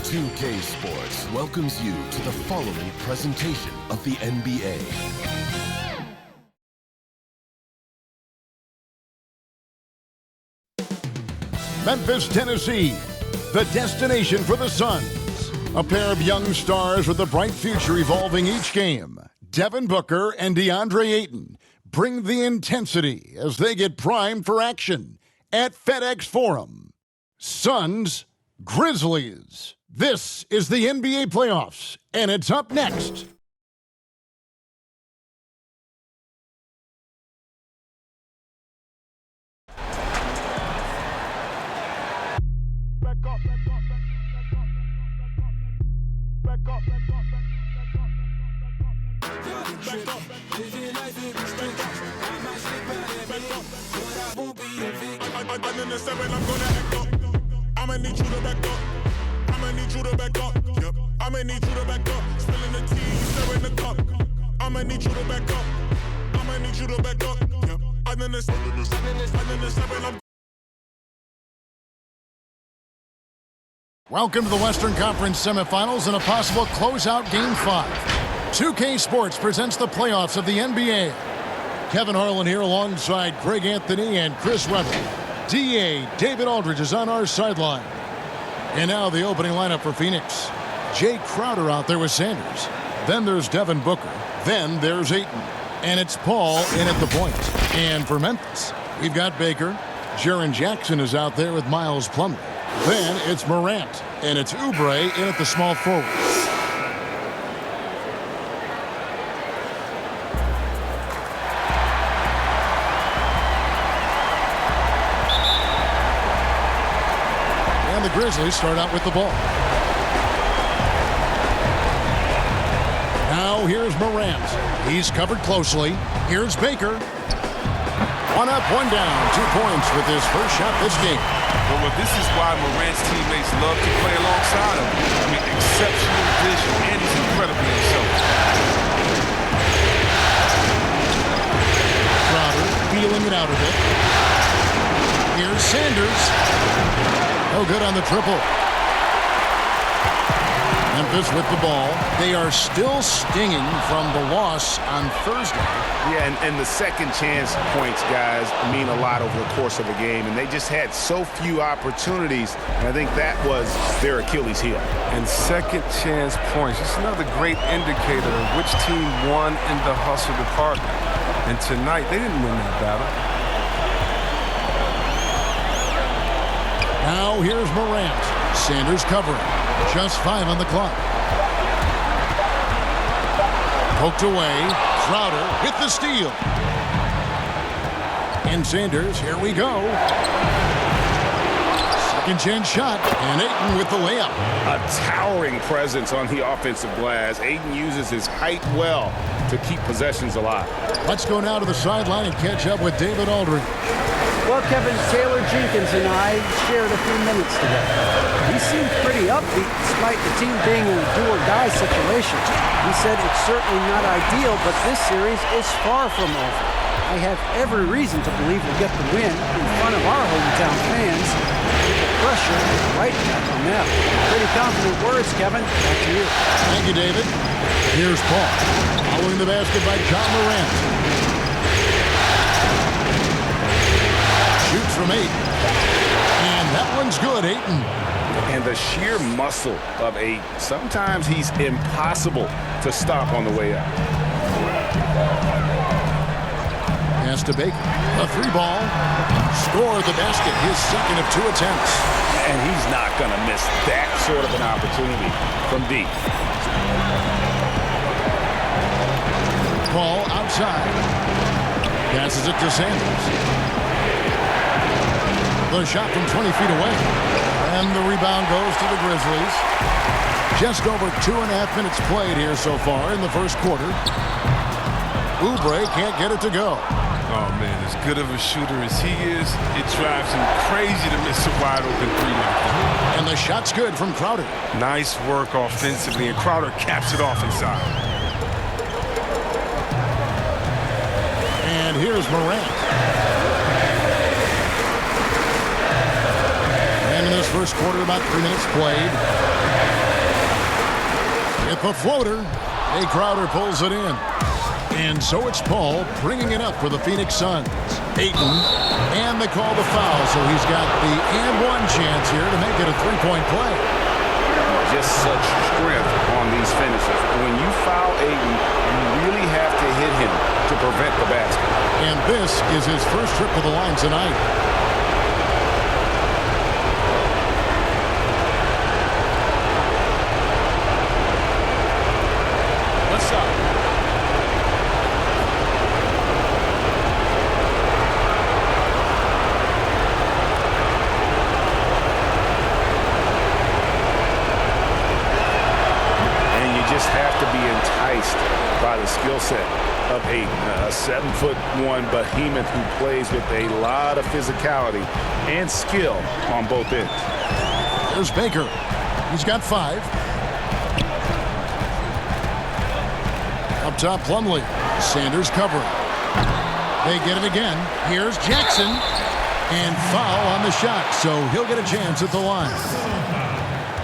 2K Sports welcomes you to the following presentation of the NBA. Memphis, Tennessee, the destination for the Suns. A pair of young stars with a bright future evolving each game. Devin Booker and DeAndre Ayton bring the intensity as they get primed for action at FedEx Forum. Suns, Grizzlies. This is the NBA playoffs, and it's up next. I'ma need you to back up. I'ma need you to back up. Yep. I'ma need you to back up. Spilling the tea, stirring the cup. I'ma need you to back up. I'ma need you to back up. Yep. I'm the 7. Welcome to the Western Conference semifinals and a possible closeout Game 5. 2K Sports presents the playoffs of the NBA. Kevin Harlan here alongside Greg Anthony and Chris Webber. D.A. David Aldridge is on our sideline. And now the opening lineup for Phoenix. Jay Crowder out there with Sanders. Then there's Devin Booker. Then there's Ayton. And it's Paul in at the point. And for Memphis, we've got Baker. Jaren Jackson is out there with Miles Plumlee. Then it's Morant. And it's Oubre in at the small forward. The Grizzlies start out with the ball. Now here's Morant. He's covered closely. Here's Baker. One up, one down. 2 points with his first shot this game. Well, this is why Morant's teammates love to play alongside him. I mean, exceptional vision, and he's incredibly himself. Crowder feeling it out a bit. Here's Sanders. No good on the triple. Memphis with the ball. They are still stinging from the loss on Thursday. Yeah, and the second chance points, guys, mean a lot over the course of a game. And they just had so few opportunities. And I think that was their Achilles heel. And second chance points. It's another great indicator of which team won in the hustle department. And tonight, they didn't win that battle. Now here's Morant. Sanders covering. Just 5 on the clock. Poked away. Crowder with the steal. And Sanders, here we go. Second chance shot. And Ayton with the layup. A towering presence on the offensive glass. Ayton uses his height well to keep possessions alive. Let's go now to the sideline and catch up with David Aldridge. Well, Kevin, Taylor Jenkins and I shared a few minutes together. He seemed pretty upbeat despite the team being in a do-or-die situation. He said it's certainly not ideal, but this series is far from over. I have every reason to believe we'll get the win in front of our hometown fans. The pressure is right back on them. Pretty confident words, Kevin. Back to you. Thank you, David. Here's Paul. Following the basket by John Morant. Shoots from 8. And that one's good, Ayton. And the sheer muscle of Ayton. Sometimes he's impossible to stop on the way up. Pass to Baker. A 3-ball. Scored the basket. His second of 2 attempts. And he's not going to miss that sort of an opportunity from deep. Paul outside. Passes it to Sanders. The shot from 20 feet away. And the rebound goes to the Grizzlies. Just over 2.5 minutes played here so far in the first quarter. Oubre can't get it to go. Oh, man, as good of a shooter as he is, it drives him crazy to miss a wide-open 3 like that. And the shot's good from Crowder. Nice work offensively, and Crowder caps it off inside. And here's Morant. And in this first quarter, about 3 minutes played. With the floater, Jay Crowder pulls it in. And so it's Paul bringing it up for the Phoenix Suns. Ayton, and they call the foul, so he's got the and-one chance here to make it a three-point play. Just such strength on these finishes. When you foul Ayton, you really have to hit him to prevent the basket. And this is his first trip to the line tonight. What's up? Just have to be enticed by the skill set of Ayton, a 7'1" behemoth who plays with a lot of physicality and skill on both ends. There's Baker. He's got 5. Up top, Plumlee. Sanders covering. They get it again. Here's Jackson. And foul on the shot, so he'll get a chance at the line.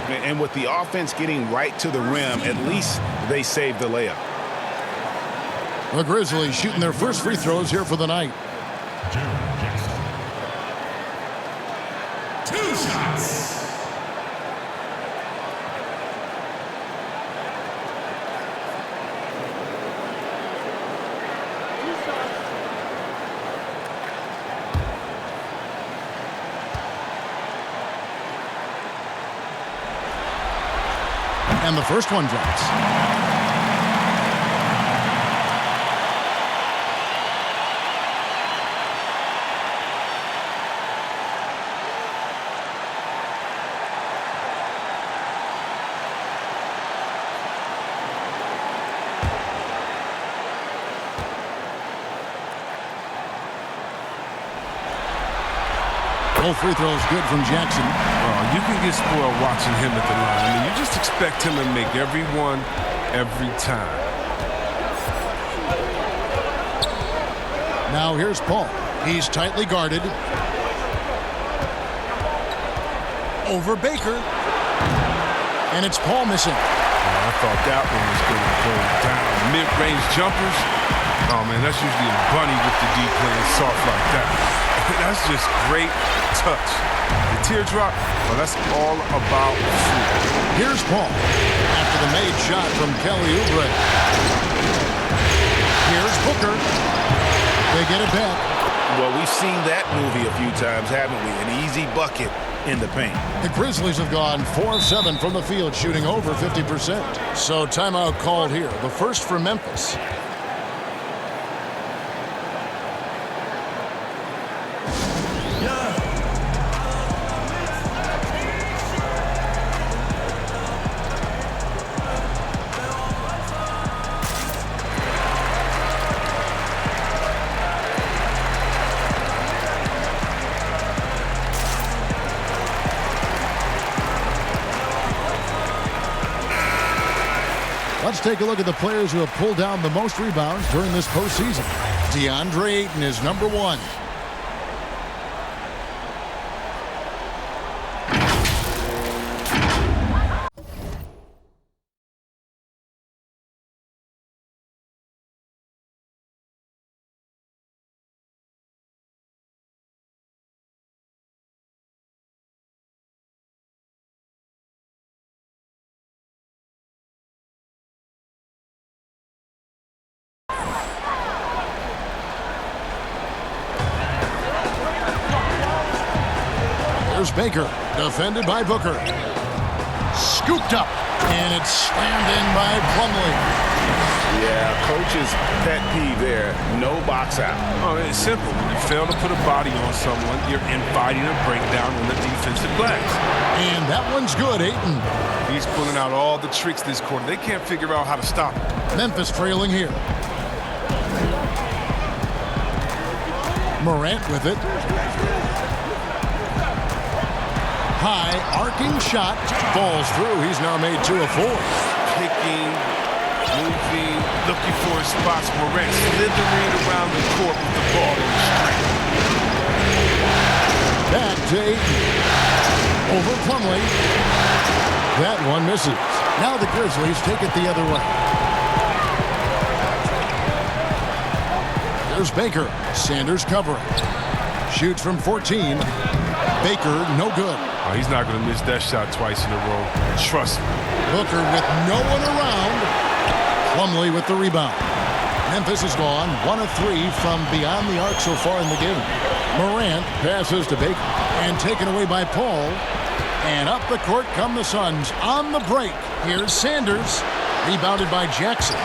And with the offense getting right to the rim, at least they saved the layup. The Grizzlies shooting their first free throws here for the night. 2 shots. And the first one drops. Both free throws good from Jackson. You can get spoiled watching him at the line. I mean, you just expect him to make every one, every time. Now here's Paul. He's tightly guarded. Over Baker. And it's Paul missing. I thought that one was going to go down. Mid-range jumpers. Oh, man, that's usually a bunny with the D playing soft like that. That's just great touch. The teardrop, well, that's all about food. Here's Paul after the made shot from Kelly Oubre. Here's Booker. They get it back. Well, we've seen that movie a few times, haven't we? An easy bucket in the paint. The Grizzlies have gone 4 of 7 from the field, shooting over 50%. So timeout called here. The first for Memphis. Let's take a look at the players who have pulled down the most rebounds during this postseason. DeAndre Ayton is number 1. There's Baker, defended by Booker. Scooped up, and it's slammed in by Plumlee. Yeah, coach's pet peeve there. No box out. Oh, it's simple. When you fail to put a body on someone, you're inviting a breakdown on the defensive glass. And that one's good, Ayton. He's pulling out all the tricks this quarter. They can't figure out how to stop him. Memphis trailing here. Morant with it. High, arcing shot. Falls through. He's now made 2 of 4. Picking, moving, looking for his spots. Morant slithering around the court with the ball in the string. Back to Ayton. Over Plumlee. That one misses. Now the Grizzlies take it the other way. There's Baker. Sanders covering. Shoots from 14. Baker, no good. Oh, he's not going to miss that shot twice in a row. Trust me. Booker with no one around. Plumlee with the rebound. Memphis is gone 1 of 3 from beyond the arc so far in the game. Morant passes to Baker and taken away by Paul. And up the court come the Suns on the break. Here's Sanders, rebounded by Jackson.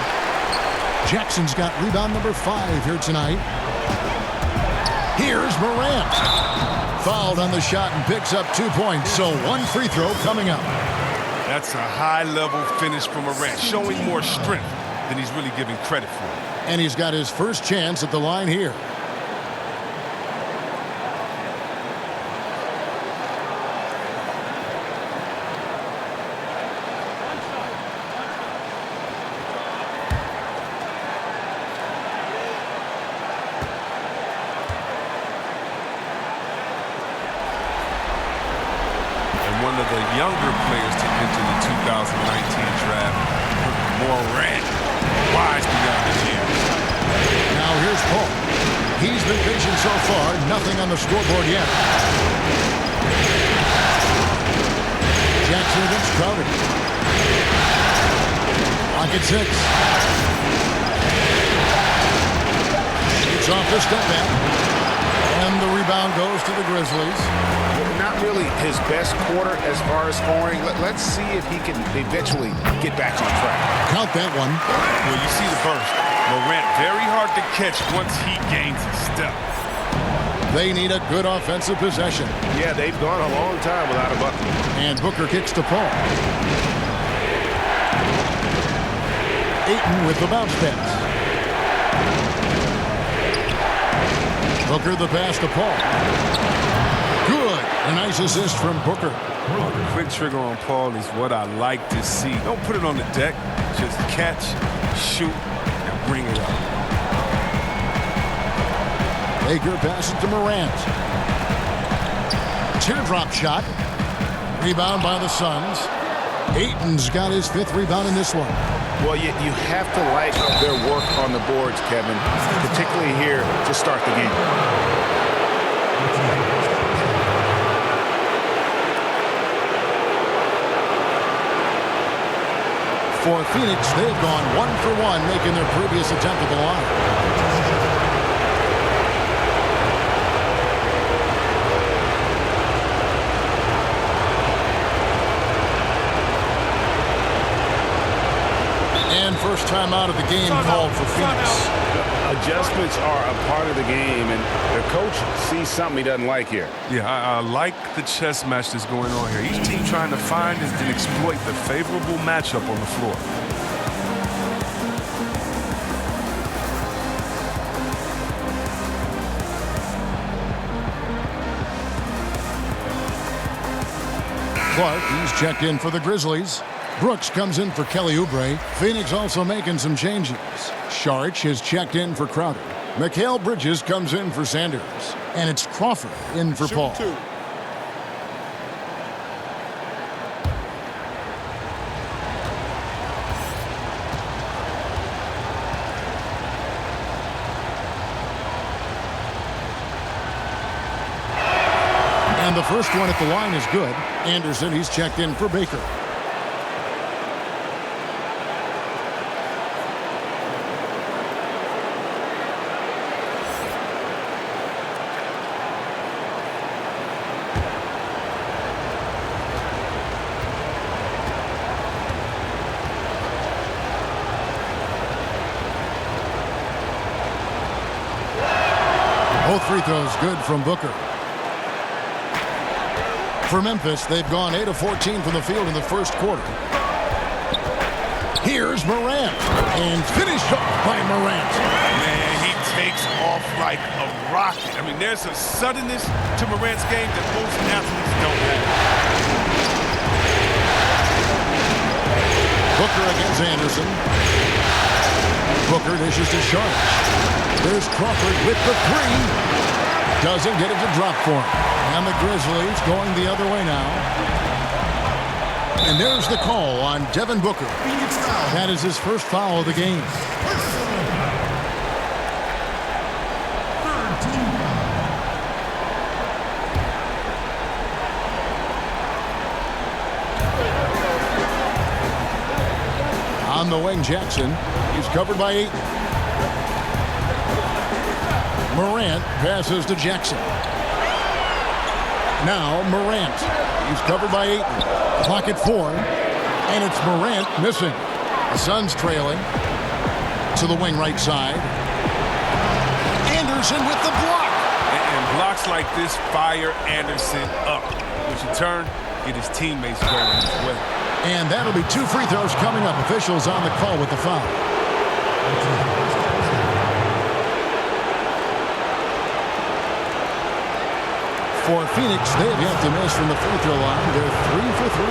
Jackson's got rebound number 5 here tonight. Here's Morant. Fouled on the shot and picks up 2 points, so 1 free throw coming up. That's a high-level finish from Morant, showing more strength than he's really giving credit for. And he's got his first chance at the line here. One of the younger players to enter the 2019 draft, Morant, wise beyond his years. Now here's Paul. He's been patient so far, nothing on the scoreboard yet. Jackson against Crowder. Pocket 6. Shoots off the step back. And the rebound goes to the Grizzlies. Not really his best quarter as far as scoring. Let's see if he can eventually get back on track. Count that one. Well, you see the burst. Morant very hard to catch once he gains a step. They need a good offensive possession. Yeah, they've gone a long time without a bucket. And Booker kicks to Paul. Ayton with the bounce pass. Booker the pass to Paul. Good. A nice assist from Booker. Quick trigger on Paul is what I like to see. Don't put it on the deck. Just catch, shoot, and bring it up. Baker passes to Morant. Teardrop shot. Rebound by the Suns. Ayton's got his 5th rebound in this one. Well, you have to like their work on the boards, Kevin, particularly here to start the game. For Phoenix, they've gone 1 for 1, making their previous attempt at the line. And first time out of the game called for Phoenix. Adjustments are a part of the game, and the coach sees something he doesn't like here. Yeah, I like the chess match that's going on here. Each team trying to find and exploit the favorable matchup on the floor. Clark, he's checked in for the Grizzlies. Brooks comes in for Kelly Oubre. Phoenix also making some changes. Saric has checked in for Crowder. Mikal Bridges comes in for Sanders. And it's Crawford in for Paul. And the first one at the line is good. Anderson, he's checked in for Baker. Both free throws good from Booker. For Memphis, they've gone 8 of 14 from the field in the first quarter. Here's Morant. And finished off by Morant. Man, he takes off like a rocket. I mean, there's a suddenness to Morant's game that most athletes don't have. Booker against Anderson. Booker dishes to Saric. There's Crawford with the 3. Doesn't get it to drop for him. And the Grizzlies going the other way now. And there's the call on Devin Booker. That is his first foul of the game. On the wing, Jackson. He's covered by 8. Morant passes to Jackson. Now Morant. He's covered by 8. Clock at 4. And it's Morant missing. The Suns trailing. To the wing right side. Anderson with the block. And blocks like this fire Anderson up, which in turn get his teammates going as well. And that'll be 2 free throws coming up. Officials on the call with the foul. For Phoenix, they have yet to miss from the free throw line. They're 3 for 3.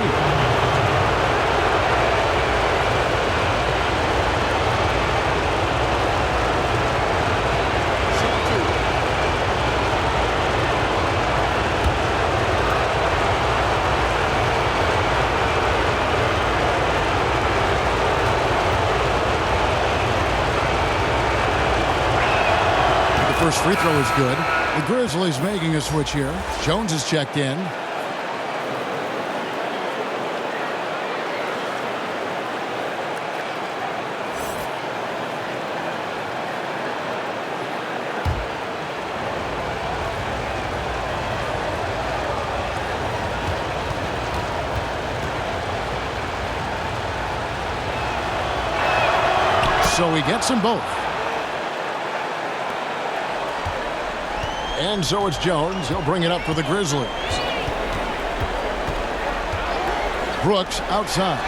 First free throw is good. The Grizzlies making a switch here. Jones is checked in. So he gets them both. And so it's Jones. He'll bring it up for the Grizzlies. Brooks outside.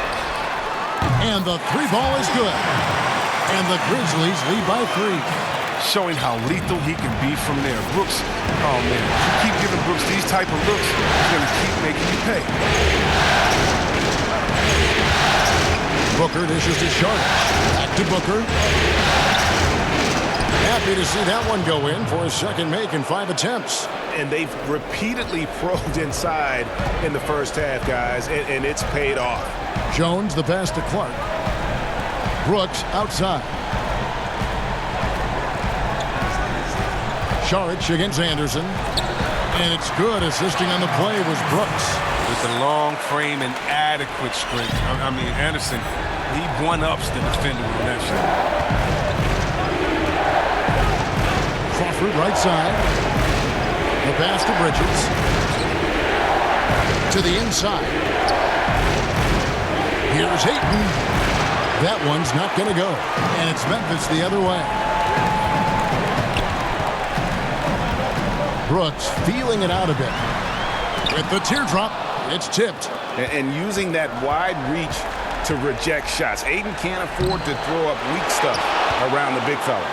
And the 3 ball is good. And the Grizzlies lead by 3. Showing how lethal he can be from there. Brooks, oh man, you keep giving Brooks these type of looks, he's going to keep making you pay. Booker dishes to Sharp. Back to Booker. Happy to see that one go in for his second make in 5 attempts. And they've repeatedly probed inside in the first half, guys, and it's paid off. Jones, the pass to Clark. Brooks outside. Saric against Anderson. And it's good. Assisting on the play was Brooks. With a long frame and adequate strength. I mean, Anderson, he one-ups the defender with that shot. Crawford right side. The pass to Bridges. To the inside. Here's Ayton. That one's not going to go. And it's Memphis the other way. Brooks feeling it out a bit. With the teardrop, it's tipped. And using that wide reach to reject shots. Ayton can't afford to throw up weak stuff around the big fella.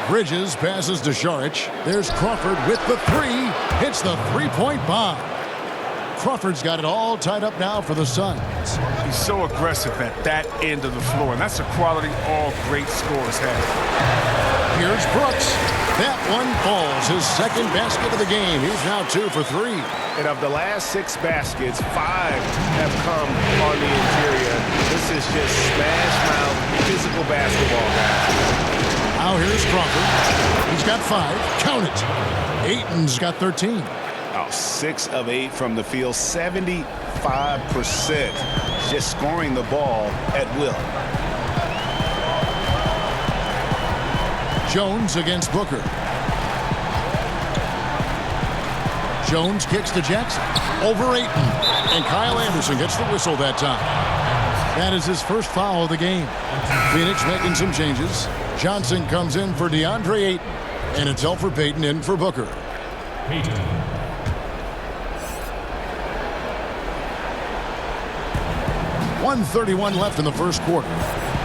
Bridges passes to Saric. There's Crawford with the 3. Hits the 3-point bomb. Crawford's got it all tied up now for the Suns. He's so aggressive at that end of the floor, and that's a quality all great scorers have. Here's Brooks. That one falls. His second basket of the game. He's now 2 for 3. And of the last 6 baskets, 5 have come on the interior. This is just smash-mouth physical basketball, guys. Now here's Crawford. He's got 5. Count it. Ayton's got 13. Oh, 6 of 8 from the field. 75%. Just scoring the ball at will. Jones against Booker. Jones kicks to Jackson. Over Ayton. And Kyle Anderson gets the whistle that time. That is his first foul of the game. Phoenix making some changes. Johnson comes in for DeAndre Ayton. And it's Elfrid Payton in for Booker. 1:31 left in the first quarter.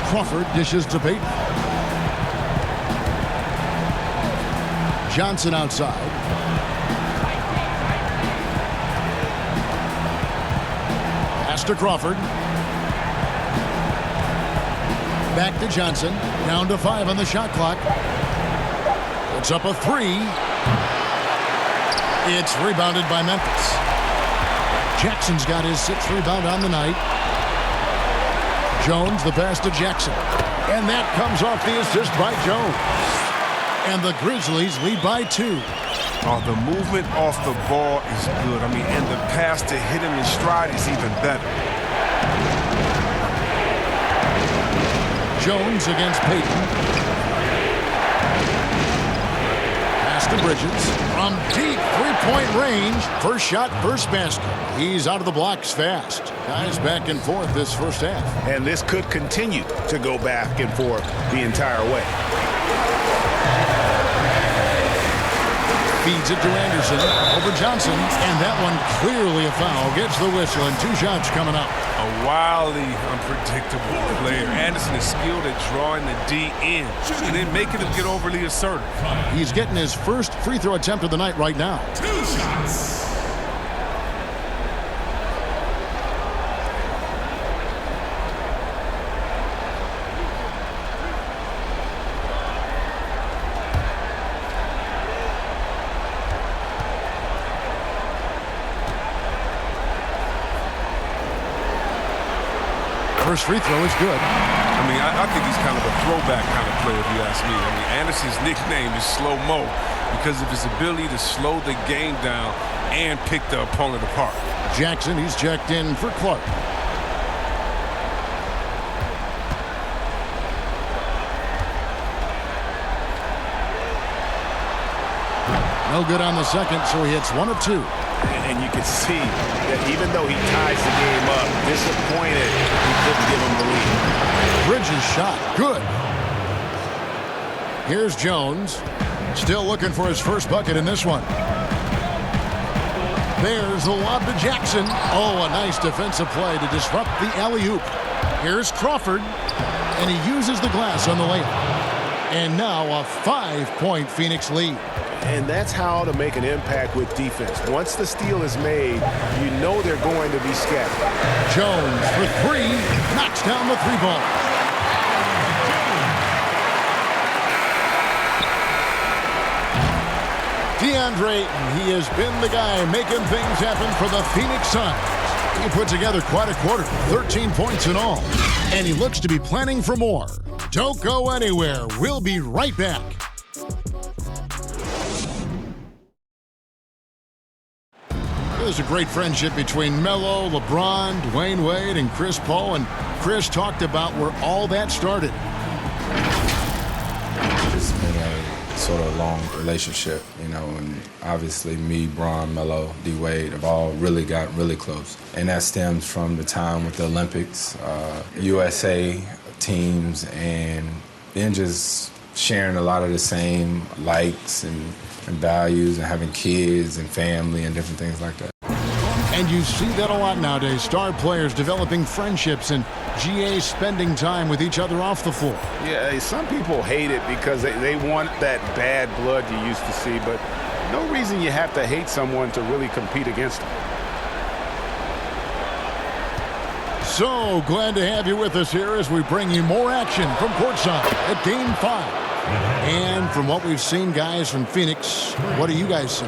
Crawford dishes to Payton. Johnson outside. Pass to Crawford. Back to Johnson. Down to 5 on the shot clock. It's up a 3. It's rebounded by Memphis. Jackson's got his 6th rebound on the night. Jones, the pass to Jackson. And that comes off the assist by Jones. And the Grizzlies lead by 2. Oh, the movement off the ball is good. I mean, and the pass to hit him in stride is even better. Jones against Payton. Pass to Bridges. From deep three-point range. First shot, first basket. He's out of the blocks fast. Guys back and forth this first half. And this could continue to go back and forth the entire way. Feeds it to Anderson over Johnson, and that one clearly a foul. Gets the whistle, and 2 shots coming up. A wildly unpredictable player. Anderson is skilled at drawing the D in and then making him get overly assertive. He's getting his first free throw attempt of the night right now. 2 shots. First free throw is good. I mean, I think he's kind of a throwback kind of player, if you ask me. I mean, Anderson's nickname is Slow-Mo because of his ability to slow the game down and pick the opponent apart. Jackson, he's checked in for Clark. No good on the second, so he hits 1 of 2. And you can see that even though he ties the game up, disappointed he couldn't give him the lead. Bridges shot. Good. Here's Jones. Still looking for his first bucket in this one. There's the lob to Jackson. Oh, a nice defensive play to disrupt the alley-oop. Here's Crawford, and he uses the glass on the layup. And now a 5-point Phoenix lead. And that's how to make an impact with defense. Once the steal is made, you know they're going to be scattered. Jones for 3, knocks down the 3-ball. DeAndre Ayton, he has been the guy making things happen for the Phoenix Suns. He put together quite a quarter, 13 points in all. And he looks to be planning for more. Don't go anywhere. We'll be right back. There's a great friendship between Melo, LeBron, Dwayne Wade, and Chris Paul. And Chris talked about where all that started. It's been a sort of long relationship, you know, and obviously me, Bron, Melo, D-Wade have all really got really close. And that stems from the time with the Olympics, USA teams, and then just sharing a lot of the same likes and values and having kids and family and different things like that. And you see that a lot nowadays. Star players developing friendships and GAs spending time with each other off the floor. Yeah, some people hate it because they want that bad blood you used to see, but no reason you have to hate someone to really compete against them. So glad to have you with us here as we bring you more action from courtside at Game 5. And from what we've seen, guys, from Phoenix, what do you guys see?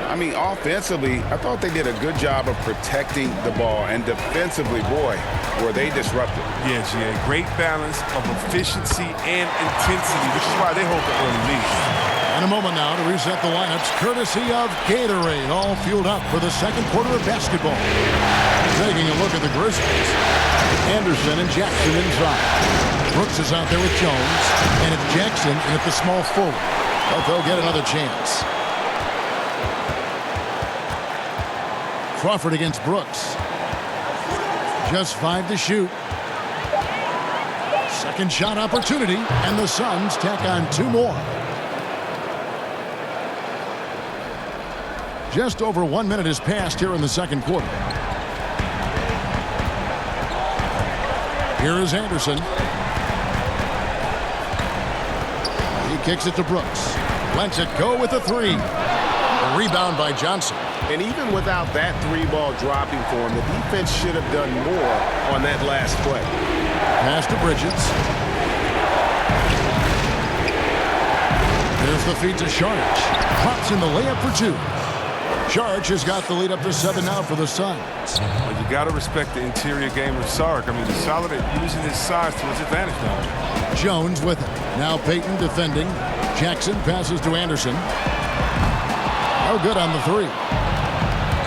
I mean, offensively, I thought they did a good job of protecting the ball, and defensively, boy, were they disruptive. Yeah, GA, great balance of efficiency and intensity, which is why they hold the early lead. And a moment now to reset the lineups, courtesy of Gatorade, all fueled up for the second quarter of basketball. Taking a look at the Grizzlies. Anderson and Jackson inside. Brooks is out there with Jones, and it's Jackson at the small forward. But they'll get another chance. Crawford against Brooks. Just 5 to shoot. Second shot opportunity, and the Suns tack on 2 more. Just over 1 minute has passed here in the second quarter. Here is Anderson. He kicks it to Brooks. Lets it go with a 3. A rebound by Johnson. And even without that 3-ball dropping for him, the defense should have done more on that last play. Pass to Bridges. There's the feed to Sharnage. Drops in the layup for 2. Sharch has got the lead up to 7 now for the Suns. Well, you got to respect the interior game of Sark. I mean, he's solid at using his size to his advantage now. Jones with it. Now Payton defending. Jackson passes to Anderson. No good on the 3.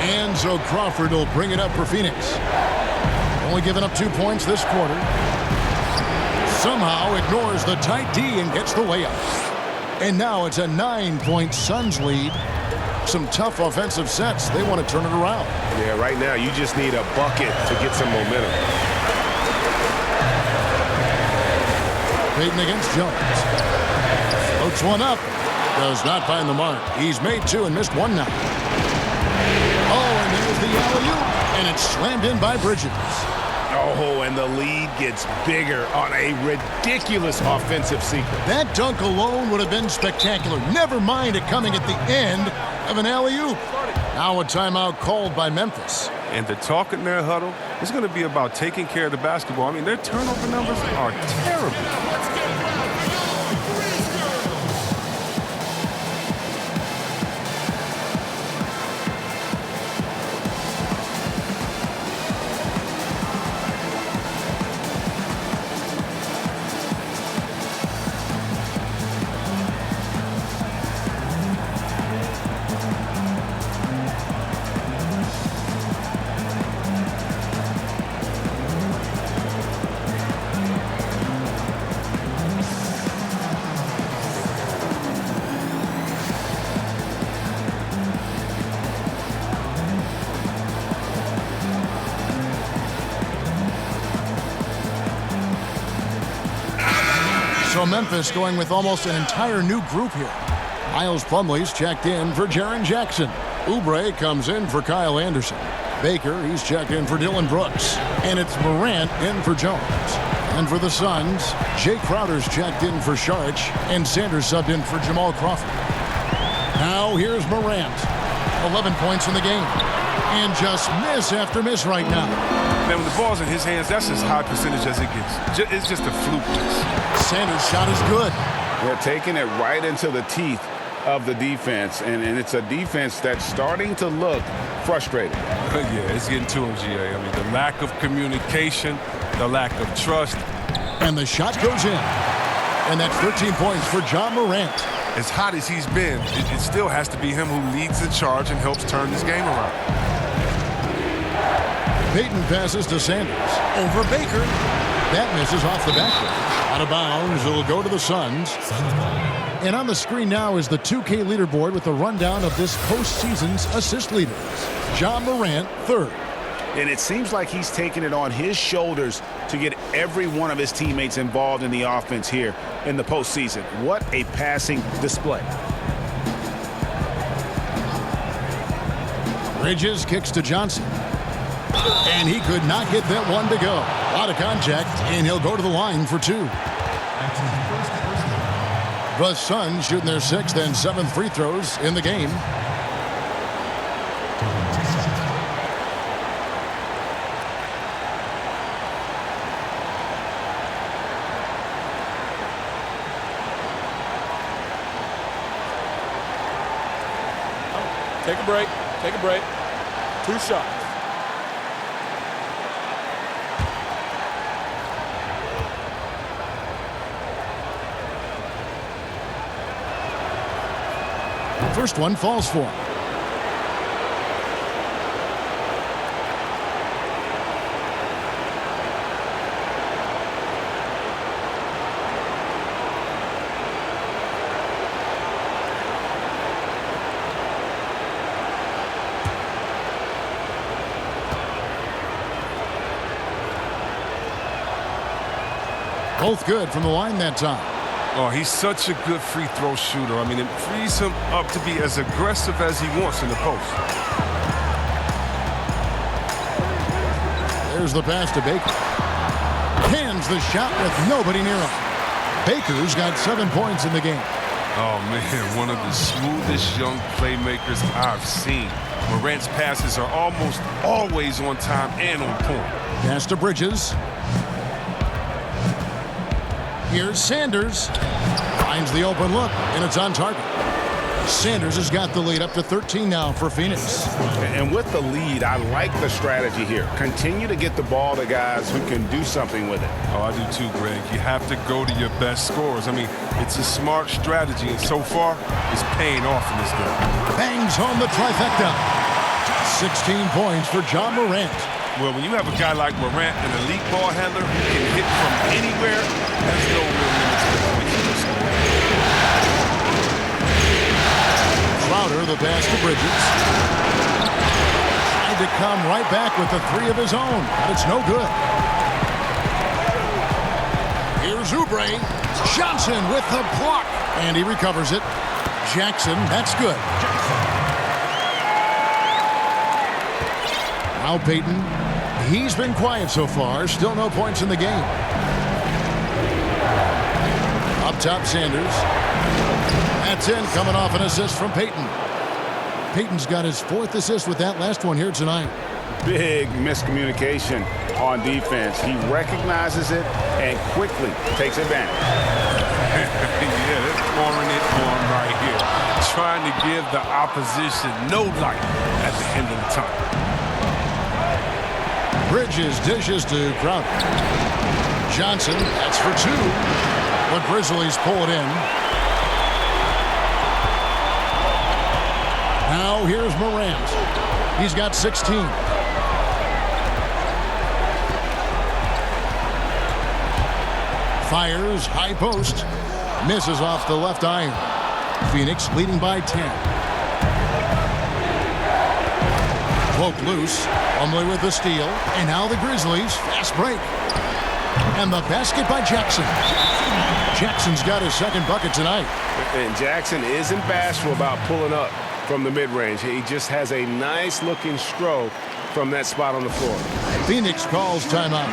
And so Crawford will bring it up for Phoenix. Only giving up 2 points this quarter. Somehow ignores the tight D and gets the layup. And now it's a 9-point Suns lead. Some tough offensive sets. They want to turn it around. Yeah, right now you just need a bucket to get some momentum. Payton against Jones. Floats one up. Does not find the mark. He's made 2 and missed 1 now. Oh, and there's the alley-oop. And it's slammed in by Bridges. Oh, and the lead gets bigger on a ridiculous offensive sequence. That dunk alone would have been spectacular. Never mind it coming at the end of an alley-oop. Now a timeout called by Memphis. And the talk in their huddle is going to be about taking care of the basketball. I mean, their turnover numbers are terrible. So Memphis going with almost an entire new group here. Miles Plumlee's checked in for Jaren Jackson. Oubre comes in for Kyle Anderson. Baker, he's checked in for Dylan Brooks. And it's Morant in for Jones. And for the Suns, Jay Crowder's checked in for Sharch. And Sanders subbed in for Jamal Crawford. Now here's Morant. 11 points in the game. And just miss after miss right now. Man, when the ball's in his hands, that's as high percentage as it gets. It's just a fluke miss. Sanders' shot is good. They're taking it right into the teeth of the defense, and it's a defense that's starting to look frustrated. Yeah, it's getting to him, GA. I mean, the lack of communication, the lack of trust. And the shot goes in. And that's 13 points for John Morant. As hot as he's been, it still has to be him who leads the charge and helps turn this game around. Payton passes to Sanders. Over Baker. That misses off the backboard. Out of bounds. It'll go to the Suns. And on the screen now is the 2K leaderboard with the rundown of this postseason's assist leaders. John Morant, 3rd. And it seems like he's taking it on his shoulders to get every one of his teammates involved in the offense here in the postseason. What a passing display. Bridges kicks to Johnson. And he could not get that one to go. A lot of contact, and he'll go to the line for 2. The Suns shooting their 6th and 7th free throws in the game. Take a break. Take a break. 2 shots. First one falls for him. Both good from the line that time. Oh, he's such a good free throw shooter. I mean, it frees him up to be as aggressive as he wants in the post. There's the pass to Baker. Hands the shot with nobody near him. Baker's got 7 points in the game. Oh, man, one of the smoothest young playmakers I've seen. Morant's passes are almost always on time and on point. Pass to Bridges. Here's Sanders. Finds the open look, and it's on target. Sanders has got the lead up to 13 now for Phoenix. And with the lead, I like the strategy here. Continue to get the ball to guys who can do something with it. Oh, I do too, Greg. You have to go to your best scorers. I mean, it's a smart strategy, and so far, it's paying off in this game. Bangs home the trifecta. 16 points for John Morant. Well, when you have a guy like Morant, an elite ball handler who can hit from anywhere, that's no real limit to the points in this score. Crowder, the pass to Bridges. Tried to come right back with the three of his own, but it's no good. Here's Oubre. Johnson with the block, and he recovers it. Jackson, that's good. Now Payton. He's been quiet so far. Still no points in the game. Up top, Sanders. That's in, coming off an assist from Payton. Payton's got his fourth assist with that last one here tonight. Big miscommunication on defense. He recognizes it and quickly takes advantage. Yeah, they're pouring it on right here. Trying to give the opposition no light at the end of the time. Bridges dishes to Crowder. Johnson, that's for two. The Grizzlies pull it in. Now here's Morant. He's got 16. Fires, high post. Misses off the left iron. Phoenix leading by 10. Cloak loose. Plumlee with the steal. And now the Grizzlies. Fast break. And the basket by Jackson. Jackson's got his second bucket tonight. And Jackson isn't bashful about pulling up from the mid-range. He just has a nice-looking stroke from that spot on the floor. Phoenix calls timeout.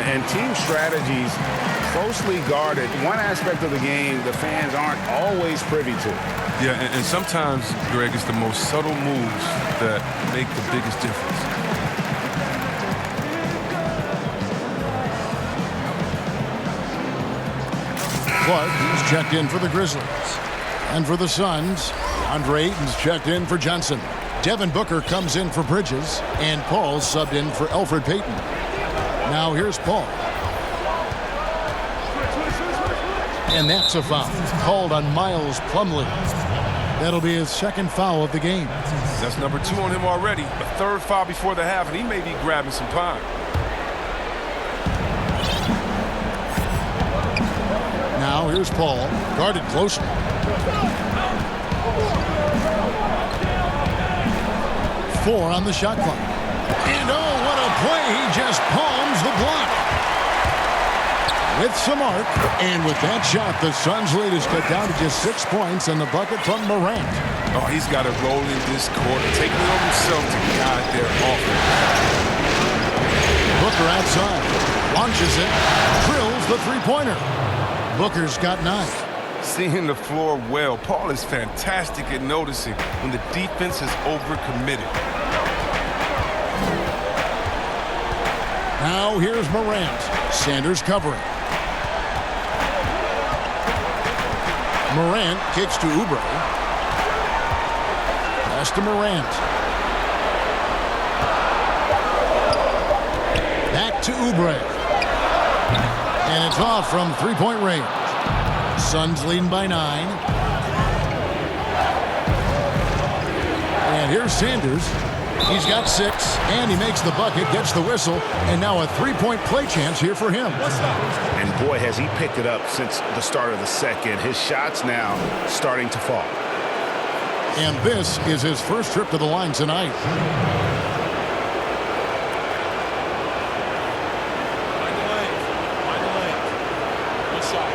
And team strategies closely guarded. One aspect of the game the fans aren't always privy to. Yeah, and sometimes, Greg, it's the most subtle moves that make the biggest difference. Clark, he's checked in for the Grizzlies. And for the Suns, Andre Ayton's checked in for Johnson. Devin Booker comes in for Bridges, and Paul's subbed in for Elfrid Payton. Now here's Paul. And that's a foul called on Miles Plumlee. That'll be his second foul of the game. That's number 2 on him already. A third foul before the half, and he may be grabbing some pine. Now here's Paul, guarded closely. Four on the shot clock. And oh, what a play. He just palms the block. With some arc, and with that shot, the Suns' lead is cut down to just 6 points, and the bucket from Morant. Oh, he's got to roll in this quarter, taking it on himself to guide their offense. Booker outside, launches it, drills the three-pointer. Booker's got 9. Seeing the floor well, Paul is fantastic at noticing when the defense is overcommitted. Now here's Morant. Sanders covering. Morant kicks to Oubre. Pass to Morant. Back to Oubre. And it's off from three-point range. Suns leading by 9. And here's Sanders. He's got 6, and he makes the bucket, gets the whistle, and now a three-point play chance here for him. And boy, has he picked it up since the start of the second. His shot's now starting to fall. And this is his first trip to the line tonight. Good shot.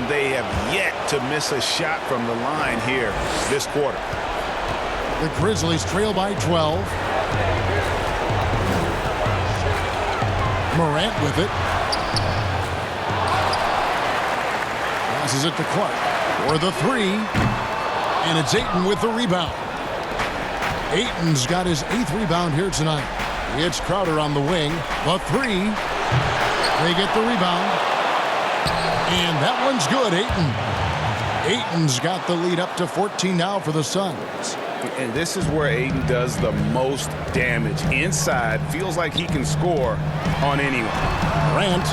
They have yet to miss a shot from the line here this quarter. The Grizzlies trail by 12. Morant with it. Passes it to Clark for the 3. And it's Ayton with the rebound. Ayton's got his 8th rebound here tonight. It's Crowder on the wing. The 3. They get the rebound. And that one's good, Ayton. Ayton's got the lead up to 14 now for the Suns. And this is where Ayton does the most damage. Inside, feels like he can score on anyone. Morant,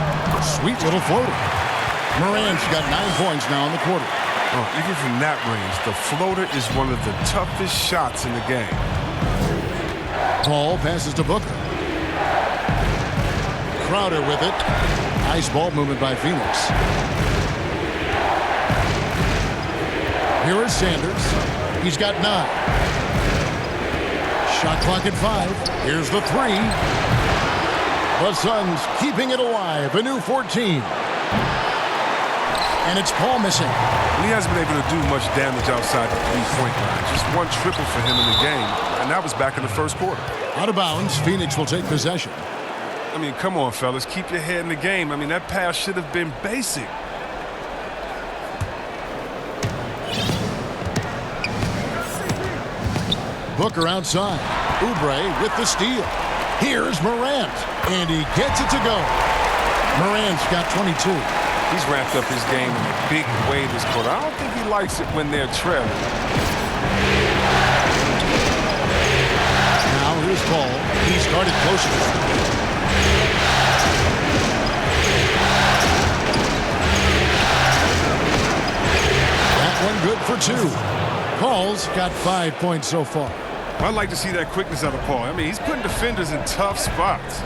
sweet little floater. Morant's got 9 points now in the quarter. Oh, even from that range, the floater is one of the toughest shots in the game. Paul passes to Booker. Crowder with it. Nice ball movement by Phoenix. Here is Sanders. He's got 9. Shot clock at 5. Here's the 3. The Suns keeping it alive. A new 14. And it's Paul missing. He hasn't been able to do much damage outside the three-point line. Just one triple for him in the game, and that was back in the first quarter. Out of bounds, Phoenix will take possession. I mean, come on, fellas. Keep your head in the game. I mean, that pass should have been basic. Booker outside. Oubre with the steal. Here's Morant, and he gets it to go. Morant's got 22. He's ramped up his game in a big way this quarter. I don't think he likes it when they're trailing. Now here's Paul. He's guarded closely. That one good for 2. Paul's got 5 points so far. I'd like to see that quickness out of Paul. I mean, he's putting defenders in tough spots.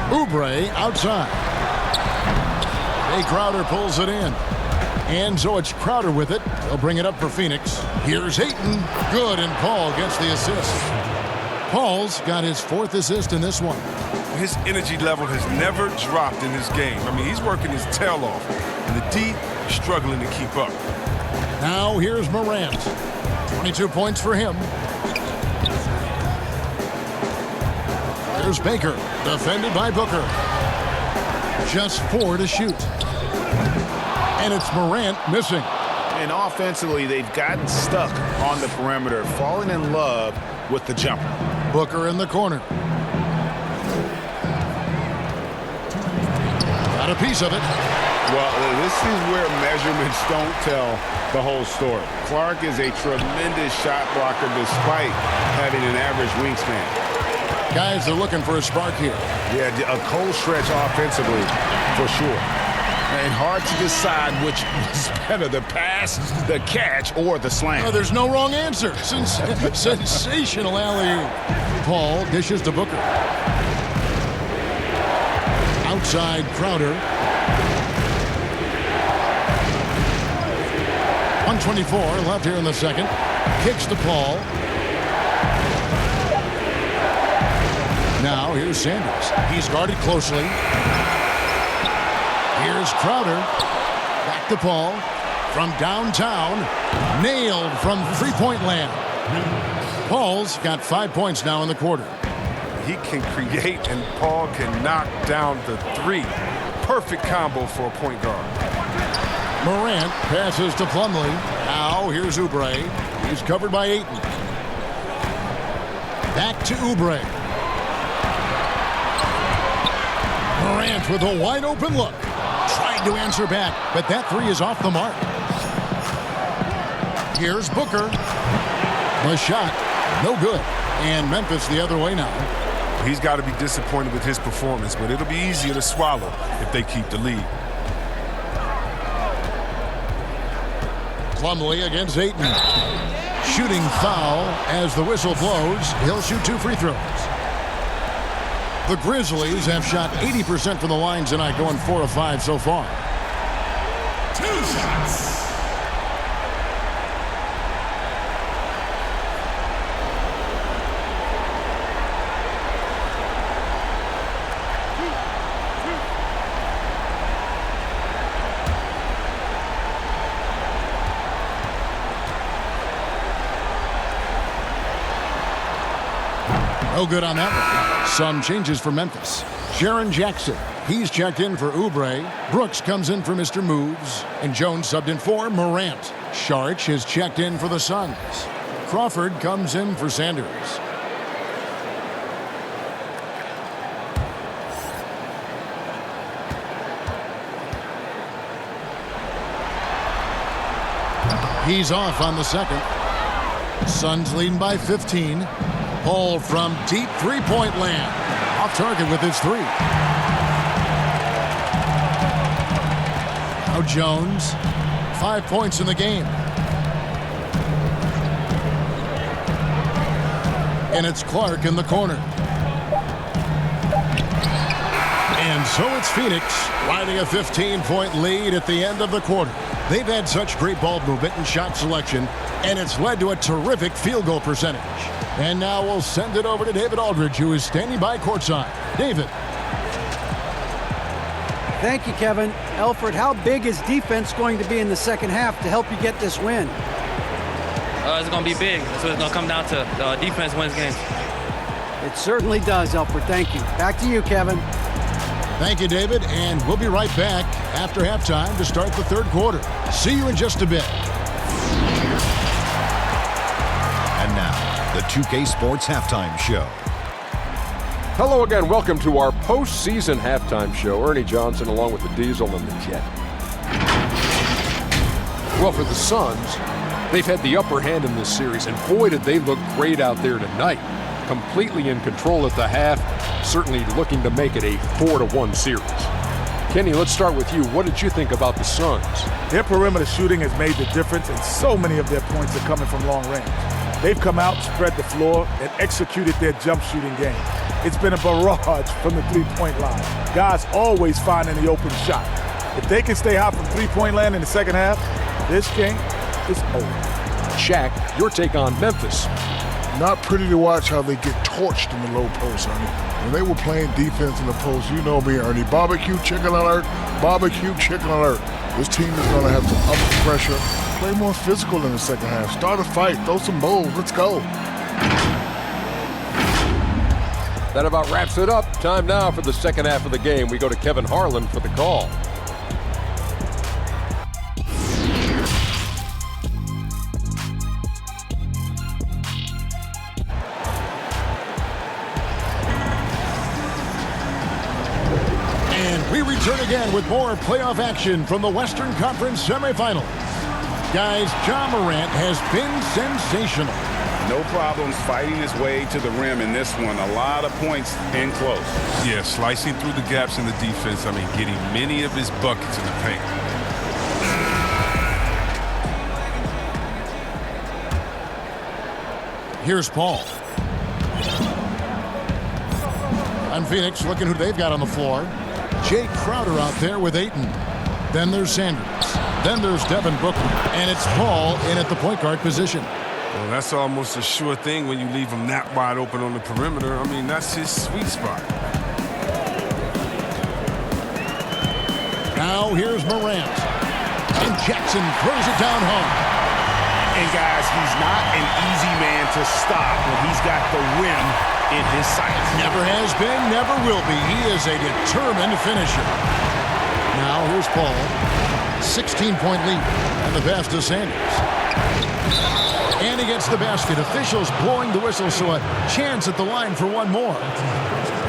Oubre outside. Crowder pulls it in. And so it's Crowder with it. They'll bring it up for Phoenix. Here's Ayton. Good, and Paul gets the assist. Paul's got his 4th assist in this one. His energy level has never dropped in this game. I mean, he's working his tail off. And the D is struggling to keep up. Now here's Morant. 22 points for him. There's Baker. Defended by Booker. Just 4 to shoot. And it's Morant missing. And offensively, they've gotten stuck on the perimeter, falling in love with the jumper. Booker in the corner. Got a piece of it. Well, this is where measurements don't tell the whole story. Clark is a tremendous shot blocker despite having an average wingspan. Guys are looking for a spark here. Yeah, a cold stretch offensively, for sure. And hard to decide which was better, the pass, the catch, or the slam. Oh, there's no wrong answer. Sensational alley-oop. Paul dishes to Booker. Outside Crowder. 124 left here in the second. Kicks to Paul. Now here's Sanders. He's guarded closely. Here's Crowder. Back to Paul. From downtown. Nailed from three-point land. Paul's got 5 points now in the quarter. He can create, and Paul can knock down the 3. Perfect combo for a point guard. Morant passes to Plumlee. Now here's Oubre. He's covered by Ayton. Back to Oubre. Morant with a wide open look. Trying to answer back, but that 3 is off the mark. Here's Booker. The shot, no good. And Memphis the other way now. He's got to be disappointed with his performance, but it'll be easier to swallow if they keep the lead. Plumlee against Ayton. Shooting foul as the whistle blows. He'll shoot 2 free throws. The Grizzlies have shot 80% from the line tonight, going 4 of 5 so far. 2 shots. No good on that one. Some changes for Memphis. Jaren Jackson, he's checked in for Oubre. Brooks comes in for Mr. Moves. And Jones subbed in for Morant. Saric is checked in for the Suns. Crawford comes in for Sanders. He's off on the second. Suns leading by 15. Paul from deep three-point land. Off target with his three. Now Jones. 5 points in the game. And it's Clark in the corner. And so it's Phoenix riding a 15-point lead at the end of the quarter. They've had such great ball movement and shot selection, and it's led to a terrific field goal percentage. And now we'll send it over to David Aldridge, who is standing by courtside. David. Thank you, Kevin. Alfred, how big is defense going to be in the second half to help you get this win? It's going to be big. That's what it's going to come down to. Defense wins games. It certainly does, Alfred. Thank you. Back to you, Kevin. Thank you, David, and we'll be right back after halftime to start the third quarter. See you in just a bit. And now, the 2K Sports Halftime Show. Hello again. Welcome to our postseason halftime show. Ernie Johnson along with the Diesel and the Jet. Well, for the Suns, they've had the upper hand in this series, and boy, did they look great out there tonight. Completely in control at the half, certainly looking to make it a 4-1 series. Kenny, let's start with you. What did you think about the Suns? Their perimeter shooting has made the difference, and so many of their points are coming from long range. They've come out, spread the floor, and executed their jump shooting game. It's been a barrage from the three-point line. Guys always finding the open shot. If they can stay hot from three-point land in the second half, this game is over. Shaq, your take on Memphis. Not pretty to watch how they get torched in the low post, Ernie. When they were playing defense in the post, you know me, Ernie. Barbecue chicken alert, barbecue chicken alert. This team is going to have to up the pressure, play more physical in the second half, start a fight, throw some bowls, let's go. That about wraps it up. Time now for the second half of the game. We go to Kevin Harlan for the call. We return again with more playoff action from the Western Conference semifinals. Guys, Ja Morant has been sensational. No problems fighting his way to the rim in this one. A lot of points in close. Yeah, slicing through the gaps in the defense. I mean, getting many of his buckets in the paint. Here's Paul. And Phoenix looking who they've got on the floor. Jay Crowder out there with Ayton. Then there's Sanders. Then there's Devin Booker. And it's Paul in at the point guard position. Well, that's almost a sure thing when you leave him that wide open on the perimeter. I mean, that's his sweet spot. Now here's Morant. And Jackson throws it down home. And guys, he's not an easy man to stop when he's got the rim in his sights. Never has been, never will be. He is a determined finisher. Now here's Paul. 16-point lead. And the pass to Sanders. And he gets the basket. Officials blowing the whistle, so a chance at the line for one more.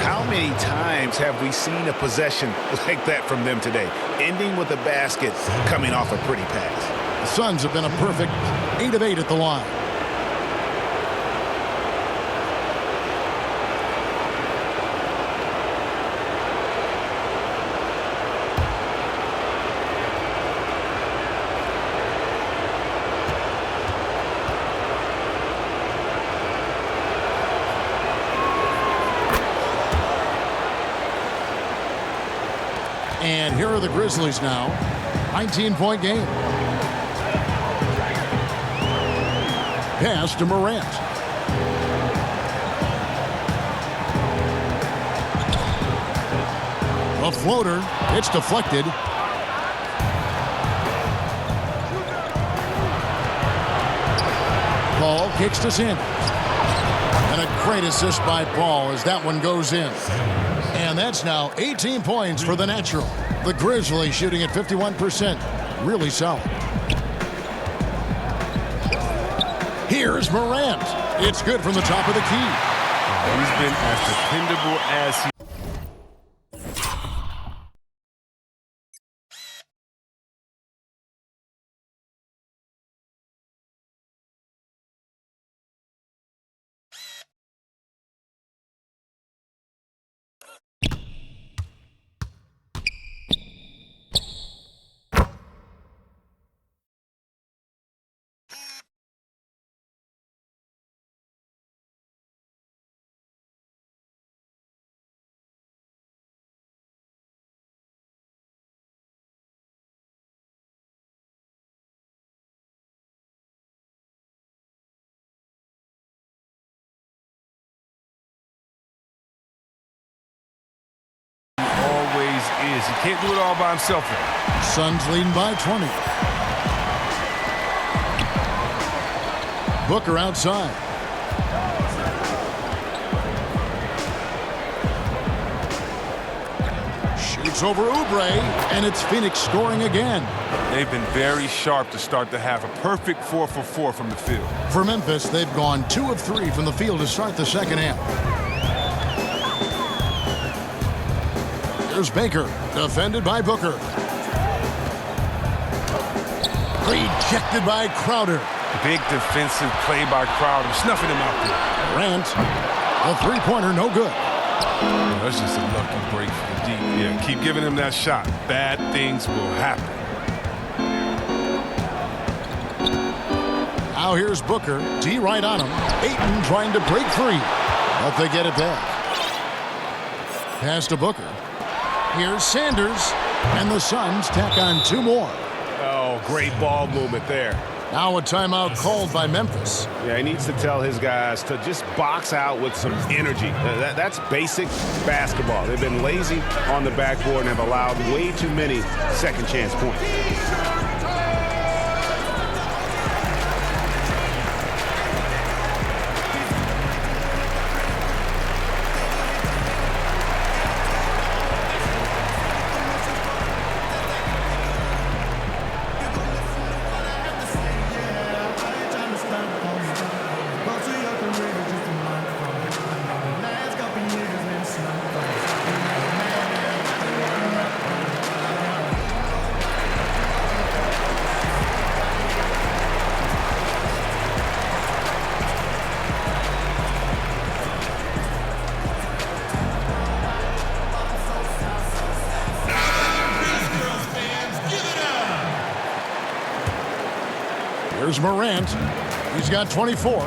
How many times have we seen a possession like that from them today? Ending with a basket, coming off a pretty pass. The Suns have been a perfect 8 of 8 at the line. And here are the Grizzlies now. 19-point game. Pass to Morant. A floater. It's deflected. Paul kicks to Sanders. And a great assist by Paul as that one goes in. And that's now 18 points for the natural. The Grizzlies shooting at 51%. Really solid. Here's Morant. It's good from the top of the key. He's been as dependable as he... He can't do it all by himself. Suns leading by 20. Booker outside. Shoots over Oubre, and it's Phoenix scoring again. They've been very sharp to start the half. A perfect 4 for 4 from the field. For Memphis, they've gone 2 of 3 from the field to start the second half. Here's Baker, defended by Booker. Rejected by Crowder. Big defensive play by Crowder, snuffing him out there. Durant, a three-pointer, no good. That's just a lucky break for the deep. Yeah, keep giving him that shot. Bad things will happen. Now here's Booker, D right on him. Ayton trying to break free, but they get it back. Pass to Booker. Here's Sanders, and the Suns tack on 2 more. Oh, great ball movement there. Now a timeout called by Memphis. Yeah, he needs to tell his guys to just box out with some energy. That's basic basketball. They've been lazy on the backboard and have allowed way too many second chance points. Here's Morant. He's got 24.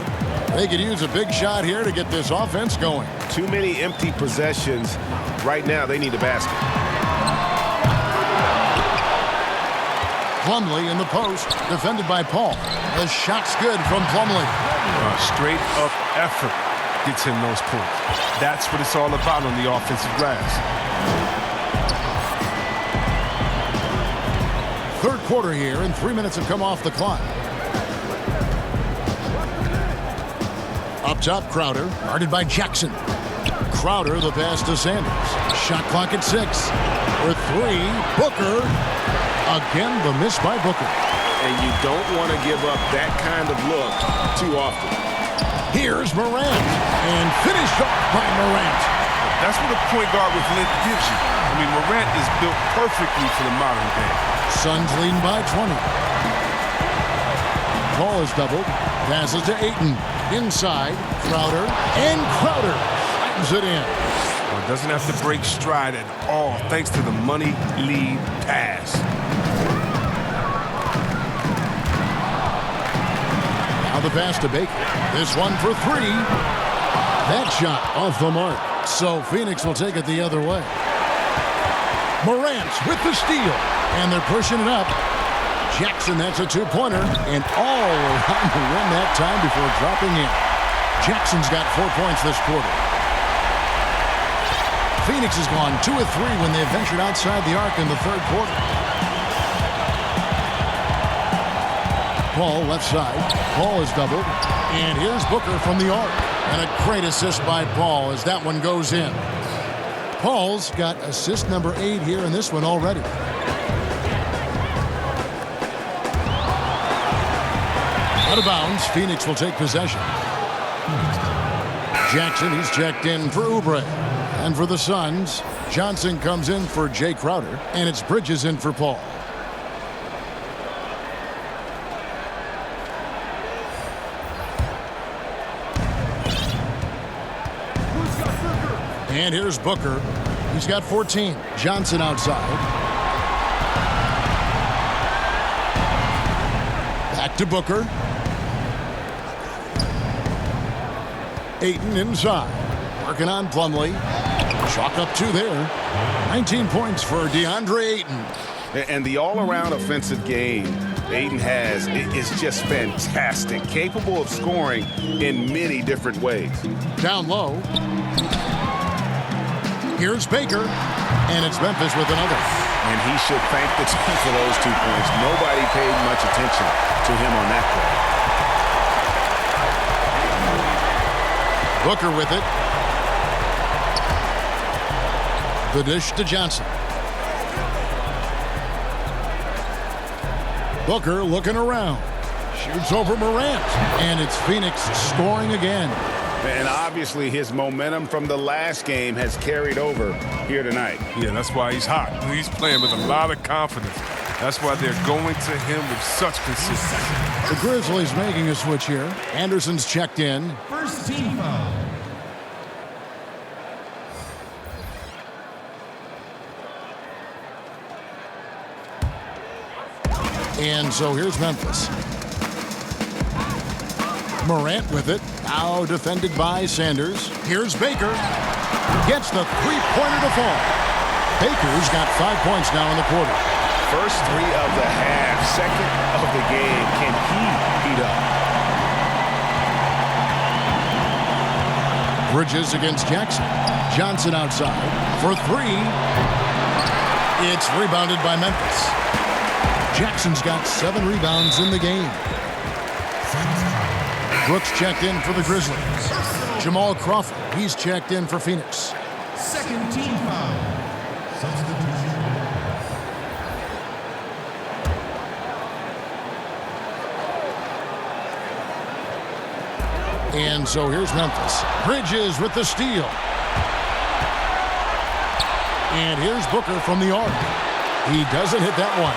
They could use a big shot here to get this offense going. Too many empty possessions. Right now, they need a basket. Plumlee in the post, defended by Paul. The shot's good from Plumlee. Straight up effort gets him those points. That's what it's all about on the offensive glass. Third quarter here, and 3 minutes have come off the clock. Up top, Crowder, guarded by Jackson. Crowder, the pass to Sanders. Shot clock at 6. For 3, Booker. Again, the miss by Booker. And you don't want to give up that kind of look too often. Here's Morant, and finished off by Morant. That's what a point guard with length gives you. I mean, Morant is built perfectly for the modern game. Suns leading by 20. Paul is doubled. Passes to Ayton. Inside, Crowder, and Crowder slams it in. Well, it doesn't have to break stride at all, thanks to the money lead pass. Now the pass to Baker. This one for 3. That shot off the mark. So Phoenix will take it the other way. Morant with the steal, and they're pushing it up. Jackson, that's a 2-pointer, and all around the rim that time before dropping in. Jackson's got 4 points this quarter. Phoenix has gone 2 of 3 when they ventured outside the arc in the third quarter. Paul left side. Paul is doubled, and here's Booker from the arc. And a great assist by Paul as that one goes in. Paul's got assist number 8 here in this one already. Out of bounds, Phoenix will take possession. Jackson, he's checked in for Oubre. And for the Suns, Johnson comes in for Jay Crowder, and it's Bridges in for Paul. And here's Booker. He's got 14. Johnson outside. Back to Booker. Ayton inside. Working on Plumlee. Chalk up 2 there. 19 points for DeAndre Ayton. And the all-around offensive game Ayton has is just fantastic. Capable of scoring in many different ways. Down low. Here's Baker. And it's Memphis with another. And he should thank the team for those 2 points. Nobody paid much attention to him on that play. Booker with it. The dish to Johnson. Booker looking around. Shoots over Morant. And it's Phoenix scoring again. And obviously his momentum from the last game has carried over here tonight. Yeah, that's why he's hot. He's playing with a lot of confidence. That's why they're going to him with such consistency. The Grizzlies making a switch here. Anderson's checked in. First team foul. And so here's Memphis. Morant with it. Now defended by Sanders. Here's Baker. Gets the three-pointer to fall. Baker's got 5 points now in the quarter. First 3 of the half, second of the game. Can he heat up? Bridges against Jackson. Johnson outside for 3. It's rebounded by Memphis. Jackson's got 7 rebounds in the game. Brooks checked in for the Grizzlies. Jamal Crawford, he's checked in for Phoenix. Second team foul. Substitution. And so here's Memphis. Bridges with the steal. And here's Booker from the arc. He doesn't hit that one.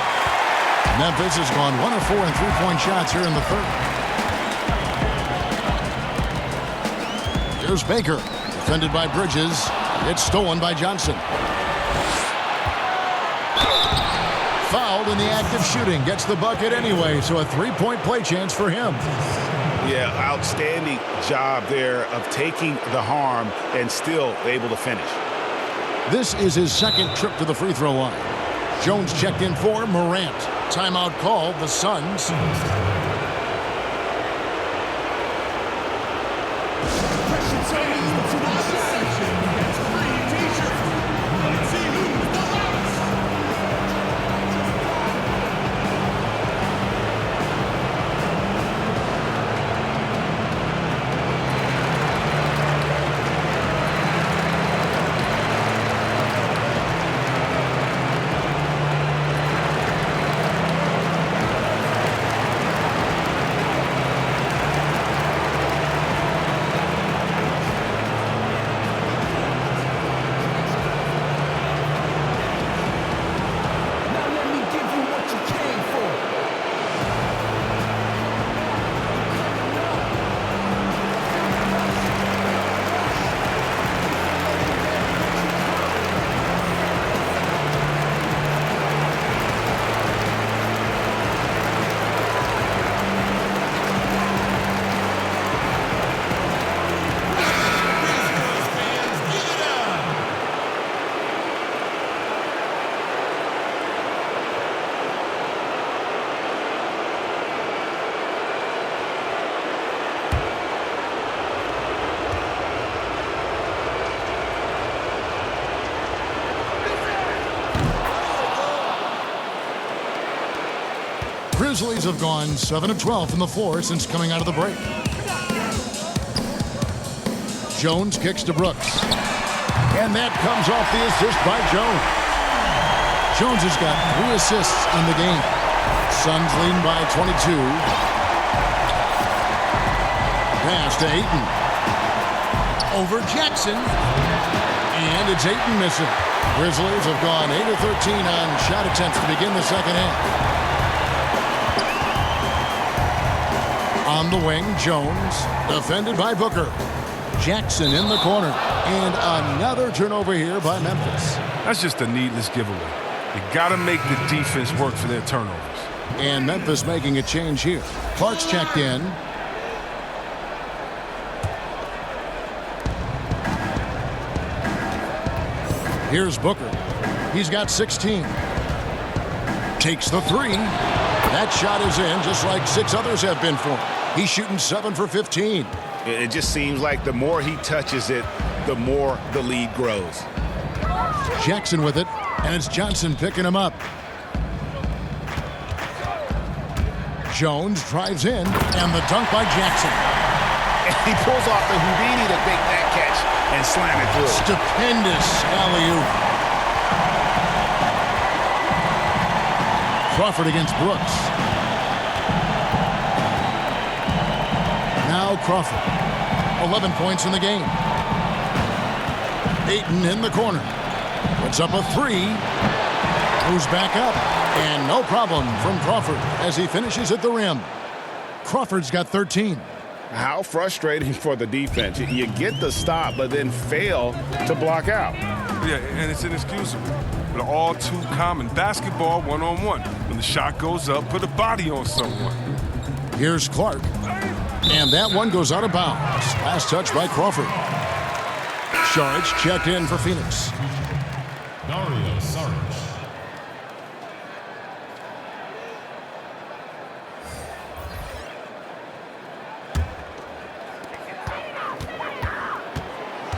Memphis has gone 1 of 4 in three-point shots here in the third. Here's Baker, defended by Bridges. It's stolen by Johnson. Fouled in the act of shooting. Gets the bucket anyway, so a three-point play chance for him. Yeah, outstanding job there of taking the harm and still able to finish. This is his second trip to the free throw line. Jones checked in for Morant. Timeout called, the Suns. Grizzlies have gone 7 of 12 from the floor since coming out of the break. Jones kicks to Brooks. And that comes off the assist by Jones. Jones has got 3 assists in the game. Suns leading by 22. pass to Ayton. Over Jackson. And it's Ayton missing. Grizzlies have gone 8 of 13 on shot attempts to begin the second half. On the wing, Jones, defended by Booker. Jackson in the corner. And another turnover here by Memphis. That's just a needless giveaway. You got to make the defense work for their turnovers. And Memphis making a change here. Clark's checked in. Here's Booker. He's got 16. Takes the three. That shot is in, just like 6 others have been for him. He's shooting 7 for 15. It just seems like the more he touches it, the more the lead grows. Jackson with it, and it's Johnson picking him up. Jones drives in, and the dunk by Jackson. And he pulls off the Houdini to make that catch and slam it through. Stupendous alley-oop. Crawford against Brooks. Now Crawford. 11 points in the game. Ayton in the corner. Puts up a three. Moves back up. And no problem from Crawford as he finishes at the rim. Crawford's got 13. How frustrating for the defense. You get the stop, but then fail to block out. Yeah, and it's inexcusable. But all too common. Basketball one-on-one. When the shot goes up, put a body on someone. Here's Clark. And that one goes out of bounds. Last touch by Crawford. Saric checked in for Phoenix. Dario Saric.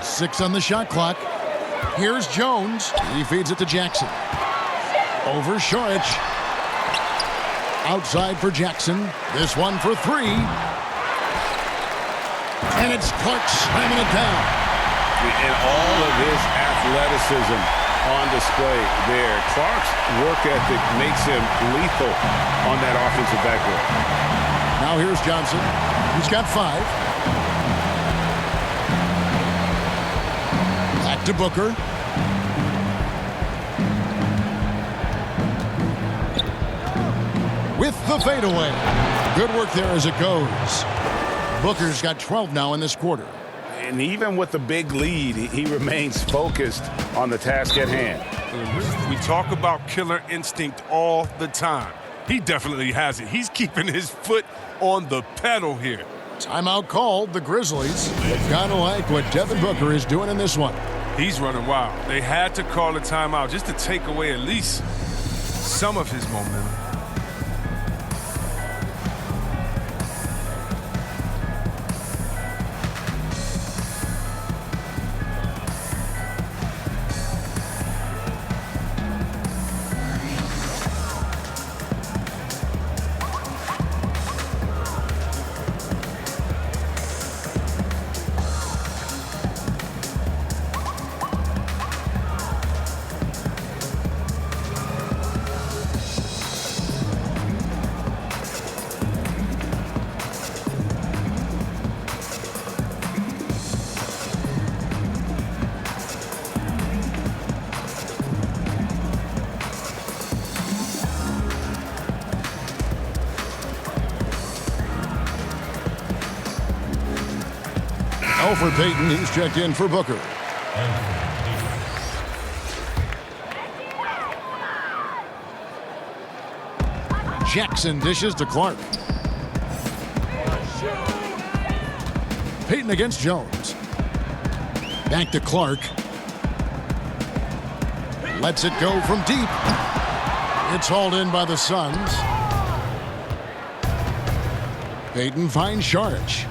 Six on the shot clock. Here's Jones. He feeds it to Jackson. Over Saric. Outside for Jackson. This one for three. And it's Clark slamming it down. And all of his athleticism on display there. Clark's work ethic makes him lethal on that offensive backboard. Now here's Johnson. He's got 5. Back to Booker. With the fadeaway. Good work there as it goes. Booker's got 12 now in this quarter. And even with the big lead, he remains focused on the task at hand. We talk about killer instinct all the time. He definitely has it. He's keeping his foot on the pedal here. Timeout called. The Grizzlies kind of like what Devin Booker is doing in this one. He's running wild. They had to call a timeout just to take away at least some of his momentum. For Payton, he's checked in for Booker. Jackson dishes to Clark. Payton against Jones. Back to Clark. Lets it go from deep. It's hauled in by the Suns. Payton finds Saric.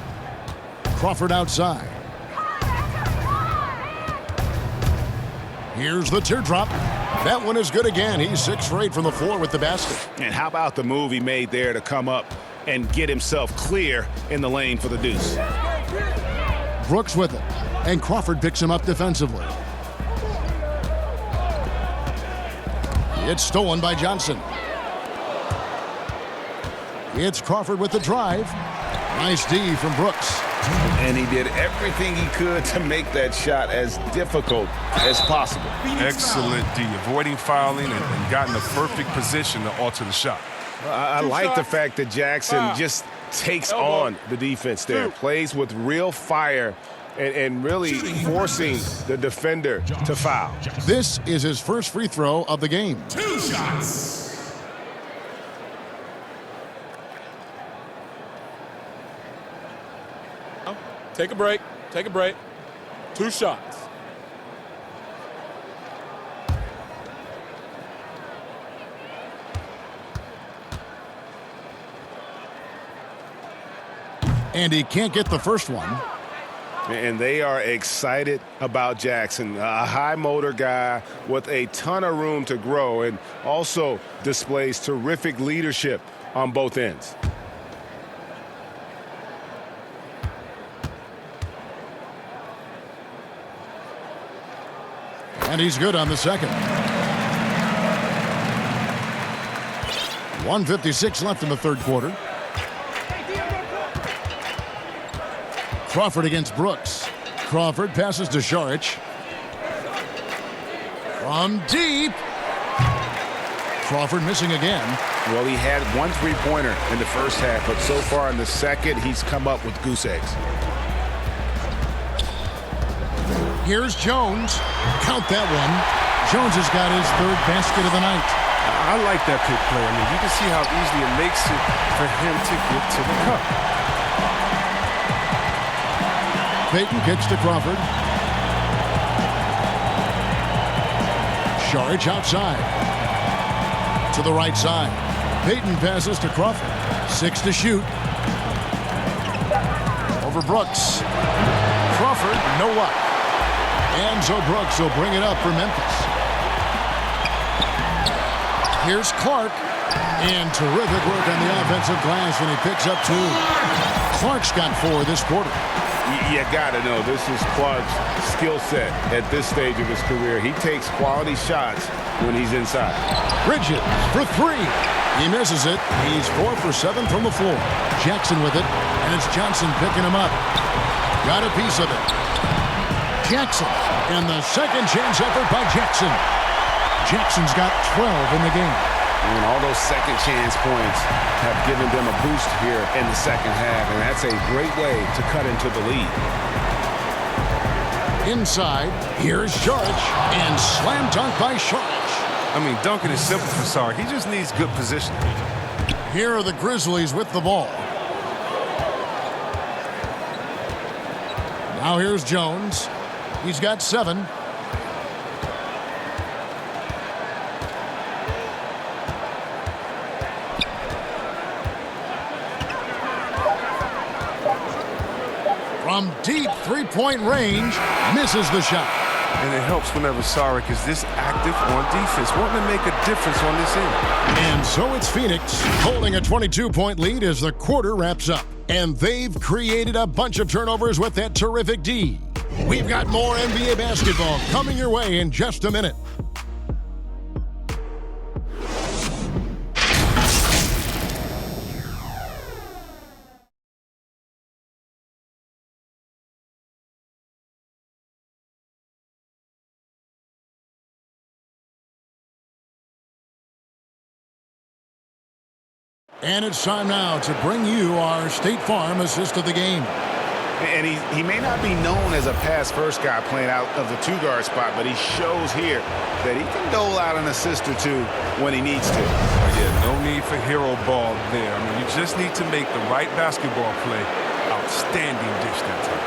Crawford outside. Here's the teardrop. That one is good again. He's 6 for 8 from the floor with the basket. And how about the move he made there to come up and get himself clear in the lane for the deuce? Brooks with it. And Crawford picks him up defensively. It's stolen by Johnson. It's Crawford with the drive. Nice D from Brooks. And he did everything he could to make that shot as difficult as possible. Excellent D, avoiding fouling and got in the perfect position to alter the shot. I like the fact that Jackson just takes on the defense there, plays with real fire and really forcing the defender to foul. This is his first free throw of the game. 2 shots. Take a break. Take a break. 2 shots. And he can't get the first one. And they are excited about Jackson, a high motor guy with a ton of room to grow and also displays terrific leadership on both ends. And he's good on the second. 1:56 left in the third quarter. Crawford against Brooks. Crawford passes to Šarić. From deep. Crawford missing again. Well, he had 1 3-pointer in the first half, but so far in the second, he's come up with goose eggs. Here's Jones. Count that one. Jones has got his 3rd basket of the night. I like that pick play. I mean, you can see how easy it makes it for him to get to the cup. Payton kicks to Crawford. Šarić outside. To the right side. Payton passes to Crawford. 6 to shoot. Over Brooks. Crawford, no luck. And so Brooks will bring it up for Memphis. Here's Clark. And terrific work on the offensive glass when he picks up 2. Clark's got 4 this quarter. You got to know this is Clark's skill set at this stage of his career. He takes quality shots when he's inside. Bridges for 3. He misses it. He's 4 for 7 from the floor. Jackson with it, and it's Johnson picking him up. Got a piece of it. Jackson, and the second chance effort by Jackson. Jackson's got 12 in the game. And all those second chance points have given them a boost here in the second half, and that's a great way to cut into the lead. Inside, here's Šarić, and slam dunk by Šarić. I mean, dunking is simple for Sark. He just needs good positioning. Here are the Grizzlies with the ball. Now here's Jones. He's got 7. From deep 3-point range, misses the shot. And it helps whenever Sark is this active on defense, wanting to make a difference on this end. And so it's Phoenix holding a 22-point lead as the quarter wraps up. And they've created a bunch of turnovers with that terrific D. We've got more NBA basketball coming your way in just a minute. And it's time now to bring you our State Farm assist of the game. And he may not be known as a pass-first guy playing out of the 2-guard spot, but he shows here that he can dole out an assist or 2 when he needs to. Yeah, no need for hero ball there. I mean, you just need to make the right basketball play. Outstanding dish that time.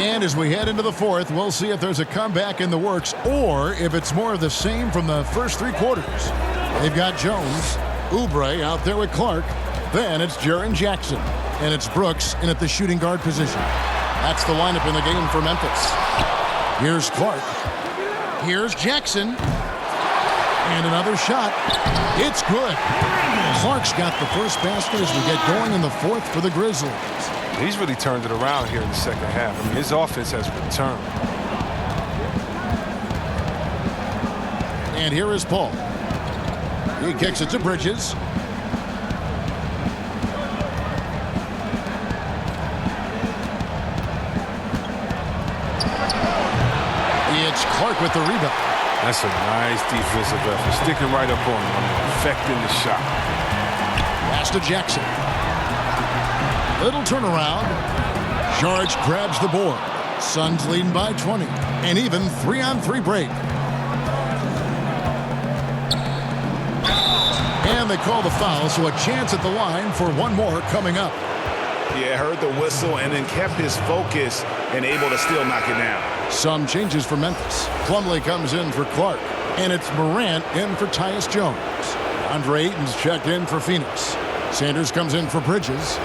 And as we head into the 4th, we'll see if there's a comeback in the works or if it's more of the same from the first 3 quarters. They've got Jones, Oubre out there with Clark. Then it's Jaren Jackson, and it's Brooks in at the shooting guard position. That's the lineup in the game for Memphis. Here's Clark. Here's Jackson. And another shot. It's good. Clark's got the first basket as we get going in the 4th for the Grizzlies. He's really turned it around here in the second half. I mean, his offense has returned. And here is Paul. He kicks it to Bridges. It's Clark with the rebound. That's a nice defensive effort. Sticking right up on him, affecting the shot. Pass to Jackson. Little turnaround. George grabs the board. Suns leading by 20. An even 3-on-3 break. And they call the foul, so a chance at the line for one more coming up. Yeah, heard the whistle and then kept his focus and able to still knock it down. Some changes for Memphis. Plumlee comes in for Clark. And it's Morant in for Tyus Jones. Andre Ayton's checked in for Phoenix. Sanders comes in for Bridges.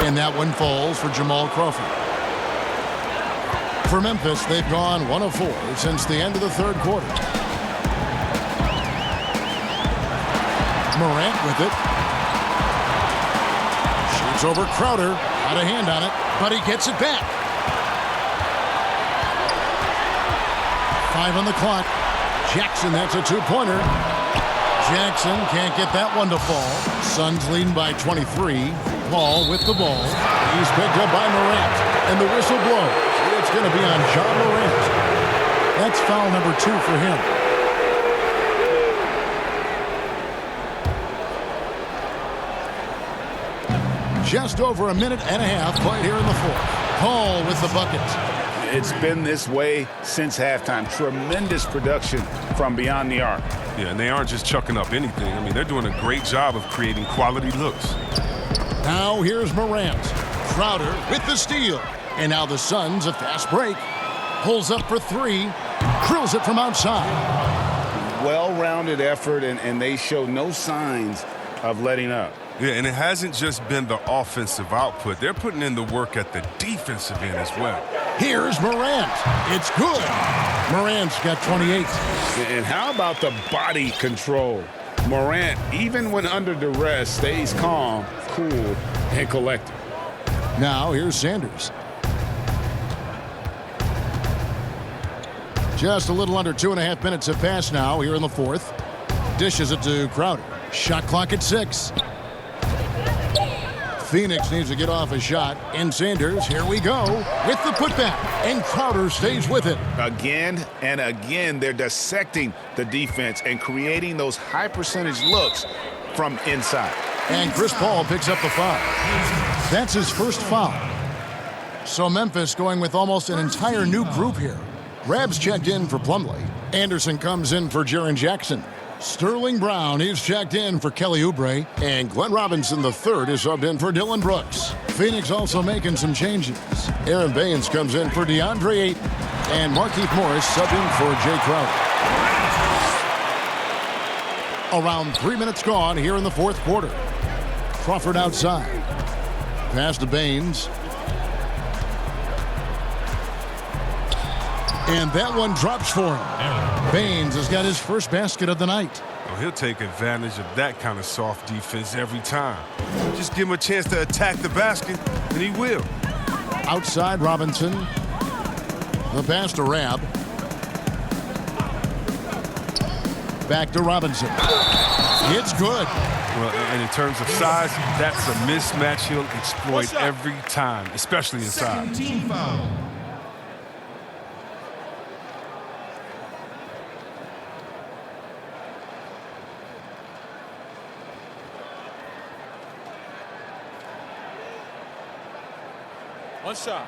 And that one falls for Jamal Crawford. For Memphis, they've gone 1 of 4 since the end of the third quarter. Morant with it. Shoots over Crowder. Out of hand on it, but he gets it back. 5 on the clock. Jackson, that's a two-pointer. Jackson can't get that one to fall. Suns leading by 23. Paul with the ball. He's picked up by Morant. And the whistle blows. It's going to be on John Morant. That's foul number 2 for him. Just over a minute and a half played here in the fourth. Paul with the bucket. It's been this way since halftime. Tremendous production from beyond the arc. Yeah, and they aren't just chucking up anything. I mean, they're doing a great job of creating quality looks. Now here's Morant. Crowder with the steal. And now the Suns, a fast break. Pulls up for 3. Drills it from outside. Well-rounded effort, and they show no signs of letting up. Yeah, and it hasn't just been the offensive output. They're putting in the work at the defensive end as well. Here's Morant. It's good. Morant's got 28. And how about the body control? Morant, even when under duress, stays calm, cool, and collected. Now here's Sanders. Just a little under 2.5 minutes have passed now here in the fourth. Dishes it to Crowder. Shot clock at 6. Phoenix needs to get off a shot. And Sanders, here we go, with the putback. And Crowder stays with it. Again and again, they're dissecting the defense and creating those high percentage looks from inside. And Chris Paul picks up the foul. That's his first foul. So Memphis going with almost an entire new group here. Rabs checked in for Plumlee. Anderson comes in for Jaren Jackson. Sterling Brown, he's checked in for Kelly Oubre. And Glenn Robinson III is subbed in for Dylan Brooks. Phoenix also making some changes. Aaron Baines comes in for DeAndre Ayton. And Markieff Morris subbed in for Jay Crowder. Around 3 minutes gone here in the fourth quarter. Crawford outside. Pass to Baines. And that one drops for him. Baines has got his first basket of the night. Well, he'll take advantage of that kind of soft defense every time. Just give him a chance to attack the basket, and he will. Outside Robinson. The pass to Rab. Back to Robinson. It's good. Well, and in terms of size, that's a mismatch he'll exploit every time, especially inside. Second team foul. One shot.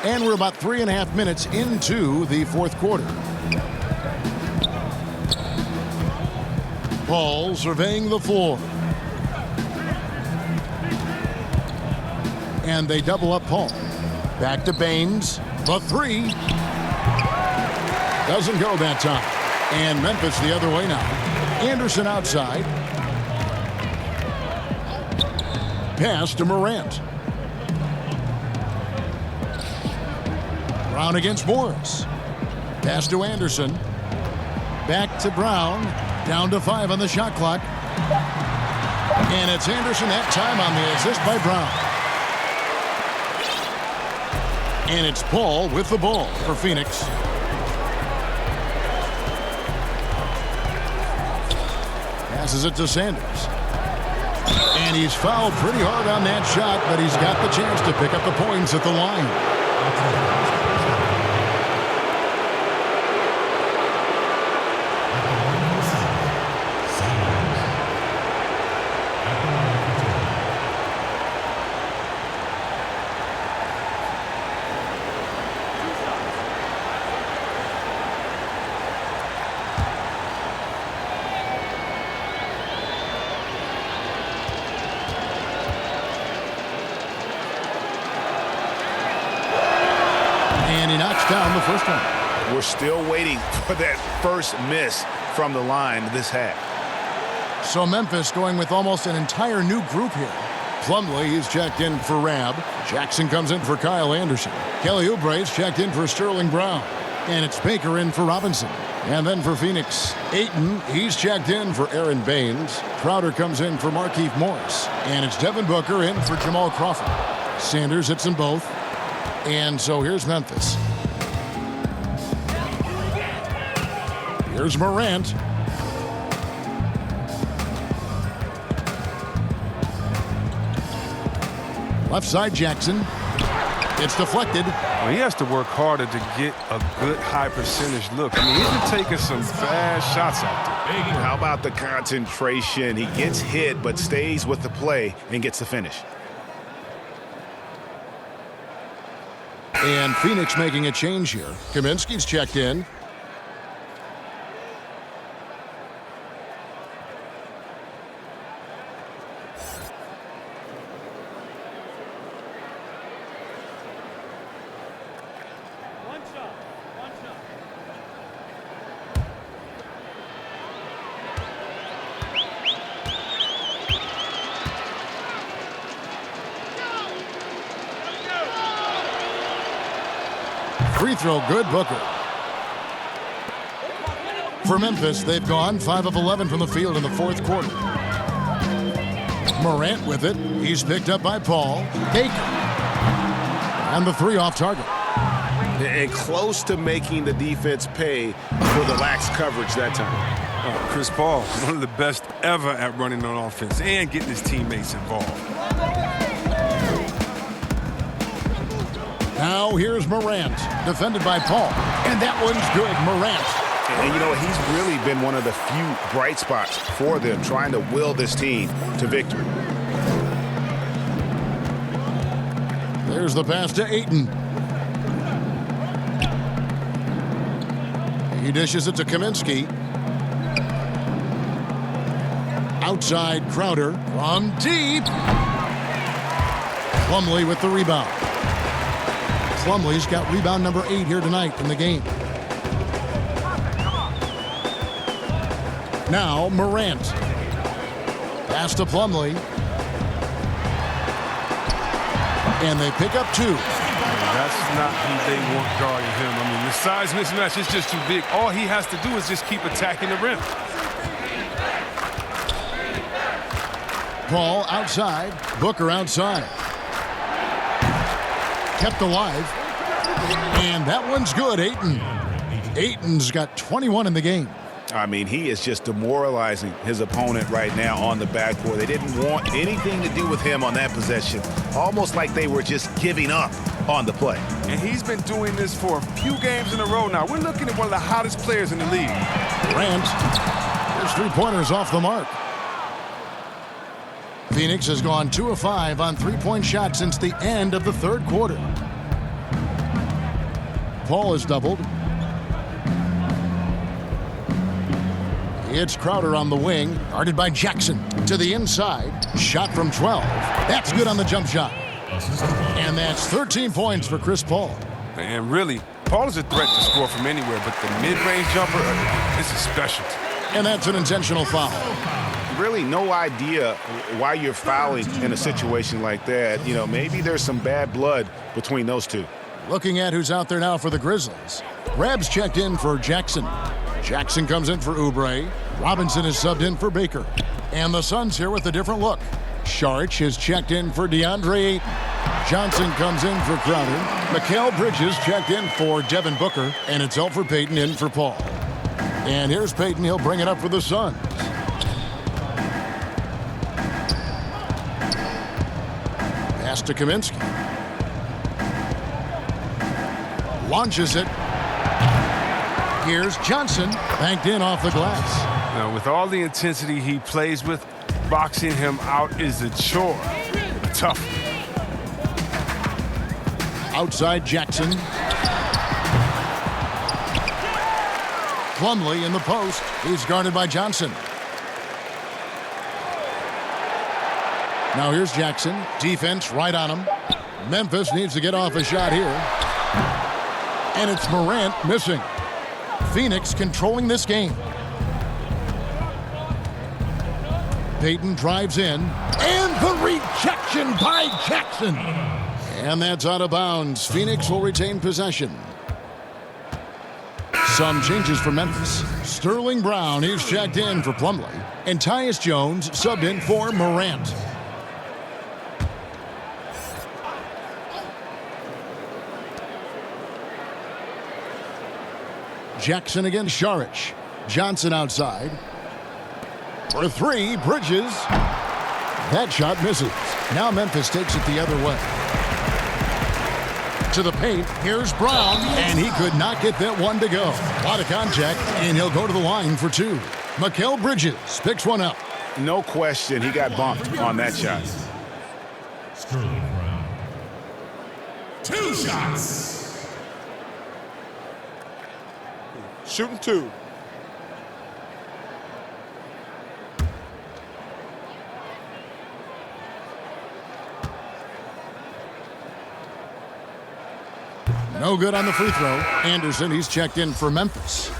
And we're about 3.5 minutes into the fourth quarter. Paul surveying the floor. And they double up Paul. Back to Baines. The 3. Doesn't go that time. And Memphis the other way now. Anderson outside. Pass to Morant. Brown against Morris. Pass to Anderson. Back to Brown. Down to 5 on the shot clock. And it's Anderson that time on the assist by Brown. And it's Paul with the ball for Phoenix. Passes it to Sanders. And he's fouled pretty hard on that shot, but he's got the chance to pick up the points at the line. And he knocks down the first one. We're still waiting for that first miss from the line this half. So Memphis going with almost an entire new group here. Plumlee is checked in for Rab. Jackson comes in for Kyle Anderson. Kelly Oubre's checked in for Sterling Brown. And it's Baker in for Robinson. And then for Phoenix, Ayton, he's checked in for Aaron Baines. Crowder comes in for Markieff Morris. And it's Devin Booker in for Jamal Crawford. Sanders hits them both. And so here's Memphis. Here's Morant. Left side Jackson. It's deflected. Well, he has to work harder to get a good high percentage look. I mean, he's been taking some bad shots out there. How about the concentration? He gets hit but stays with the play and gets the finish. And Phoenix making a change here. Kaminsky's checked in. Free throw good, Booker. For Memphis, they've gone 5 of 11 from the field in the fourth quarter. Morant with it. He's picked up by Paul. Baker. And the 3 off target. And close to making the defense pay for the lax coverage that time. Chris Paul, one of the best ever at running on offense and getting his teammates involved. Now here's Morant, defended by Paul. And that one's good, Morant. And you know, he's really been one of the few bright spots for them, trying to will this team to victory. There's the pass to Ayton. He dishes it to Kaminsky. Outside Crowder from deep. Plumlee with the rebound. Plumlee's got rebound number 8 here tonight in the game. Now Morant. Pass to Plumlee. And they pick up 2. That's not who they want guarding him. I mean, the size mismatch is just too big. All he has to do is just keep attacking the rim. Paul outside. Booker outside. Kept alive. And that one's good, Ayton. Ayton's got 21 in the game. I mean, he is just demoralizing his opponent right now on the backcourt. They didn't want anything to do with him on that possession. Almost like they were just giving up on the play. And he's been doing this for a few games in a row now. We're looking at one of the hottest players in the league. Grant. His 3-pointers off the mark. Phoenix has gone 2 of 5 on 3-point shots since the end of the third quarter. Paul is doubled. It's Crowder on the wing, guarded by Jackson. To the inside, shot from 12. That's good on the jump shot. And that's 13 points for Chris Paul. And really, Paul is a threat to score from anywhere, but the mid-range jumper is a specialty. And that's an intentional foul. Really no idea why you're fouling in a situation like that. You know, maybe there's some bad blood between those two. Looking at who's out there now for the Grizzlies. Rab's checked in for Jackson. Jackson comes in for Oubre. Robinson is subbed in for Baker. And the Suns here with a different look. Saric is checked in for DeAndre Ayton. Johnson comes in for Crowder. Mikal Bridges checked in for Devin Booker. And it's Elfrid Payton in for Paul. And here's Payton. He'll bring it up for the Suns. Pass to Kaminsky. Launches it. Here's Johnson. Banked in off the glass. Now, with all the intensity he plays with, boxing him out is a chore. Tough. Outside Jackson. Plumlee in the post. He's guarded by Johnson. Now here's Jackson. Defense right on him. Memphis needs to get off a shot here. And it's Morant missing. Phoenix controlling this game. Payton drives in. And the rejection by Jackson. And that's out of bounds. Phoenix will retain possession. Some changes for Memphis. Sterling Brown, he's checked in for Plumlee. And Tyus Jones subbed in for Morant. Jackson against Saric. Johnson outside. For three, Bridges. That shot misses. Now Memphis takes it the other way. To the paint, here's Brown, and he could not get that one to go. A lot of contact, and he'll go to the line for two. Mikal Bridges picks one up. No question, he got bumped on that shot. Sterling Brown. 2 shots. Shooting 2. No good on the free throw. Anderson, he's checked in for Memphis.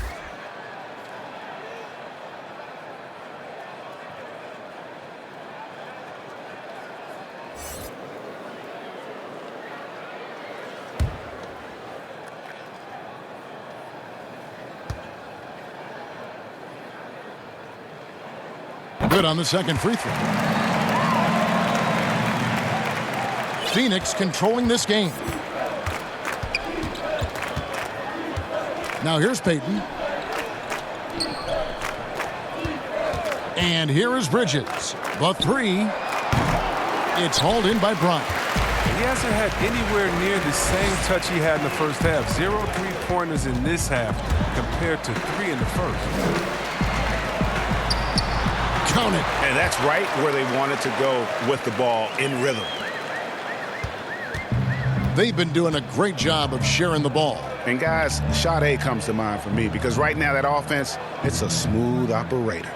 Good on the second free throw. Phoenix controlling this game. Now here's Payton. And here is Bridges. The three. It's hauled in by Bryant. He hasn't had anywhere near the same touch he had in the first half. 0 3-pointers in this half compared to 3 in the first. Count it. And that's right where they wanted to go with the ball in rhythm. They've been doing a great job of sharing the ball. And guys, shot A comes to mind for me because right now that offense, it's a smooth operator.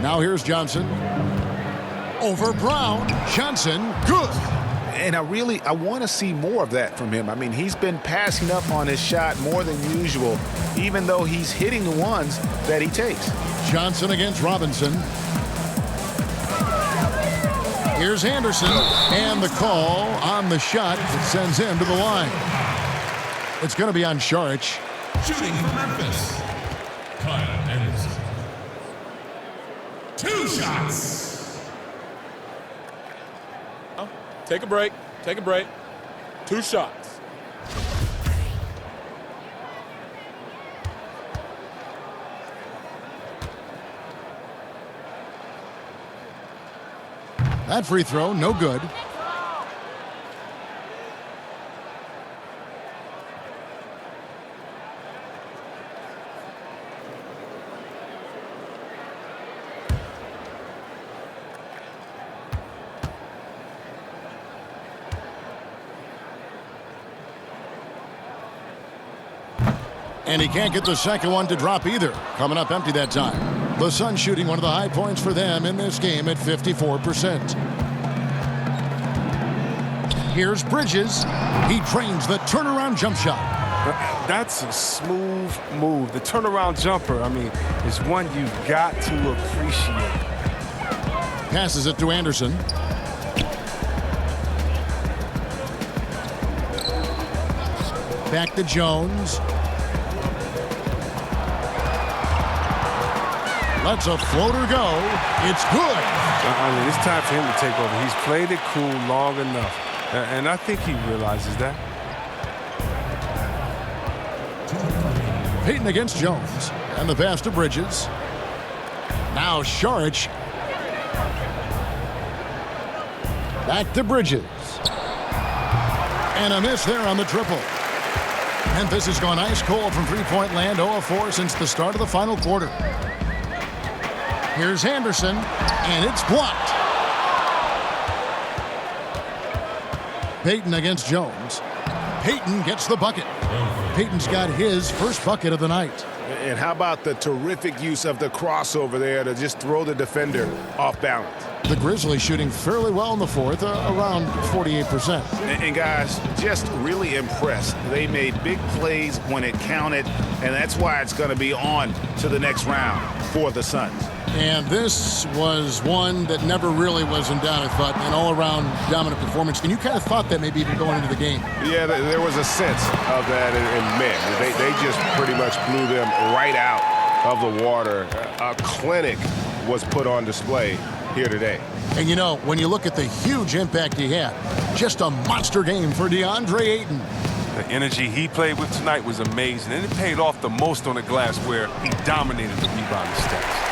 Now here's Johnson. Over Brown. Johnson, good. And I want to see more of that from him. I mean, he's been passing up on his shot more than usual, even though he's hitting the ones that he takes. Johnson against Robinson. Here's Anderson, and the call on the shot that sends him to the line. It's going to be on Saric. Shooting for Memphis. Kyle Anderson. 2 shots. Oh, take a break. Take a break. 2 shots. That free throw, no good. And he can't get the second one to drop either. Coming up empty that time. The Suns shooting one of the high points for them in this game at 54%. Here's Bridges. He trains the turnaround jump shot. That's a smooth move. The turnaround jumper, I mean, is one you've got to appreciate. Passes it to Anderson. Back to Jones. Lets a floater go. It's good. I mean, it's time for him to take over. He's played it cool long enough. And I think he realizes that. Payton against Jones. And the pass to Bridges. Now Saric. Back to Bridges. And a miss there on the triple. Memphis has gone ice cold from three-point land, 0 of 4 since the start of the final quarter. Here's Anderson, and it's blocked. Payton against Jones. Payton gets the bucket. Payton's got his first bucket of the night. And how about the terrific use of the crossover there to just throw the defender off balance? The Grizzlies shooting fairly well in the fourth, around 48%. And guys, just really impressed. They made big plays when it counted, and that's why it's going to be on to the next round for the Suns. And this was one that never really was in doubt, I thought, an all-around dominant performance. And you kind of thought that maybe even going into the game. Yeah, there was a sense of that in men. They just pretty much blew them right out of the water. A clinic was put on display here today. And you know, when you look at the huge impact he had, just a monster game for DeAndre Ayton. The energy he played with tonight was amazing, and it paid off the most on the glass where he dominated the rebounding stats.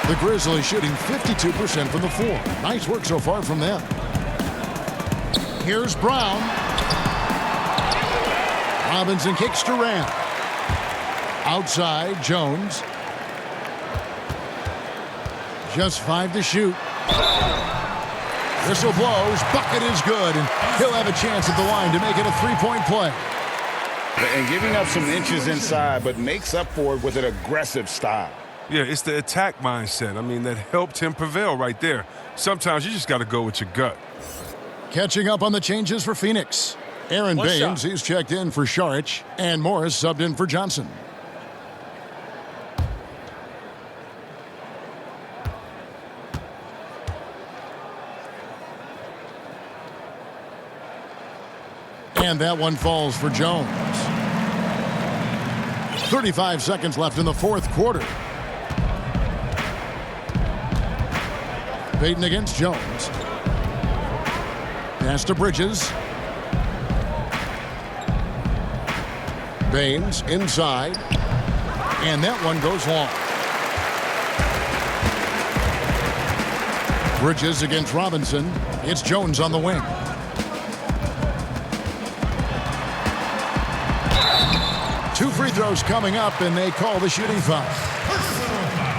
The Grizzlies shooting 52% from the floor. Nice work so far from them. Here's Brown. Robinson kicks to Rand. Outside, Jones. Just 5 to shoot. Whistle blows. Bucket is good, and he'll have a chance at the line to make it a three-point play. And giving up some inches inside, but makes up for it with an aggressive style. Yeah, it's the attack mindset. I mean, that helped him prevail right there. Sometimes you just got to go with your gut. Catching up on the changes for Phoenix. Aaron Baines, he's checked in for Saric, and Morris subbed in for Johnson. And that one falls for Jones. 35 seconds left in the fourth quarter. Payton against Jones. Pass to Bridges. Baines inside. And that one goes long. Bridges against Robinson. It's Jones on the wing. Two free throws coming up, and they call the shooting foul.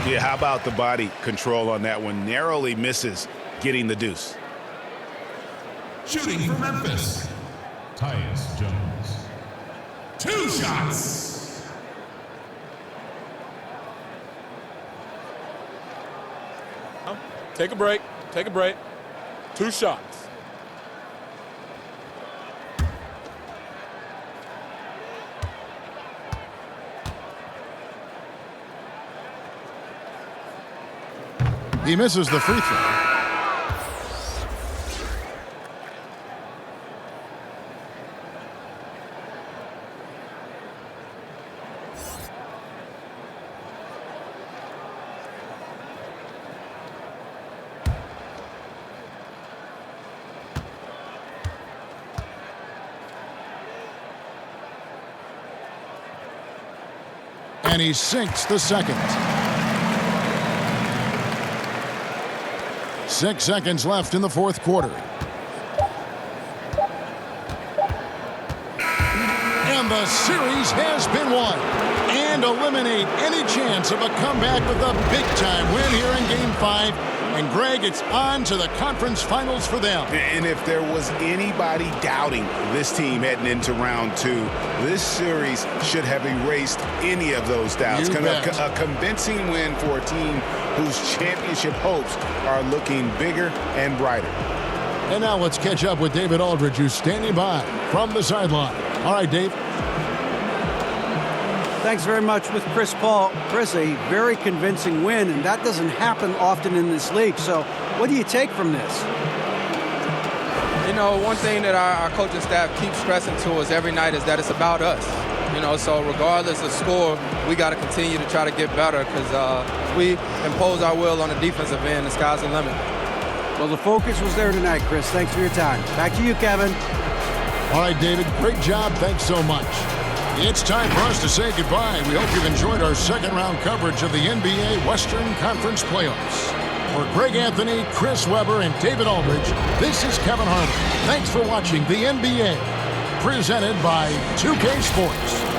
Yeah, how about the body control on that one? Narrowly misses getting the deuce. Shooting for Memphis, Tyus Jones. 2 shots. Take a break. Take a break. 2 shots. He misses the free throw. And he sinks the second. 6 seconds left in the fourth quarter. And the series has been won. And eliminate any chance of a comeback with a big-time win here in Game 5. And, Greg, it's on to the conference finals for them. And if there was anybody doubting this team heading into round 2, this series should have erased any of those doubts. A convincing win for a team whose championship hopes are looking bigger and brighter. And now let's catch up with David Aldridge, who's standing by from the sideline. All right, Dave. Thanks very much with Chris Paul. Chris, a very convincing win, and that doesn't happen often in this league. So what do you take from this? You know, one thing that our coaching staff keeps stressing to us every night is that it's about us. You know, so regardless of score, we got to continue to try to get better because we impose our will on the defensive end. The sky's the limit. Well, the focus was there tonight, Chris. Thanks for your time. Back to you, Kevin. All right, David, great job. Thanks so much. It's time for us to say goodbye. We hope you've enjoyed our second-round coverage of the NBA Western Conference Playoffs. For Greg Anthony, Chris Webber, and David Aldridge, this is Kevin Harlan. Thanks for watching the NBA, presented by 2K Sports.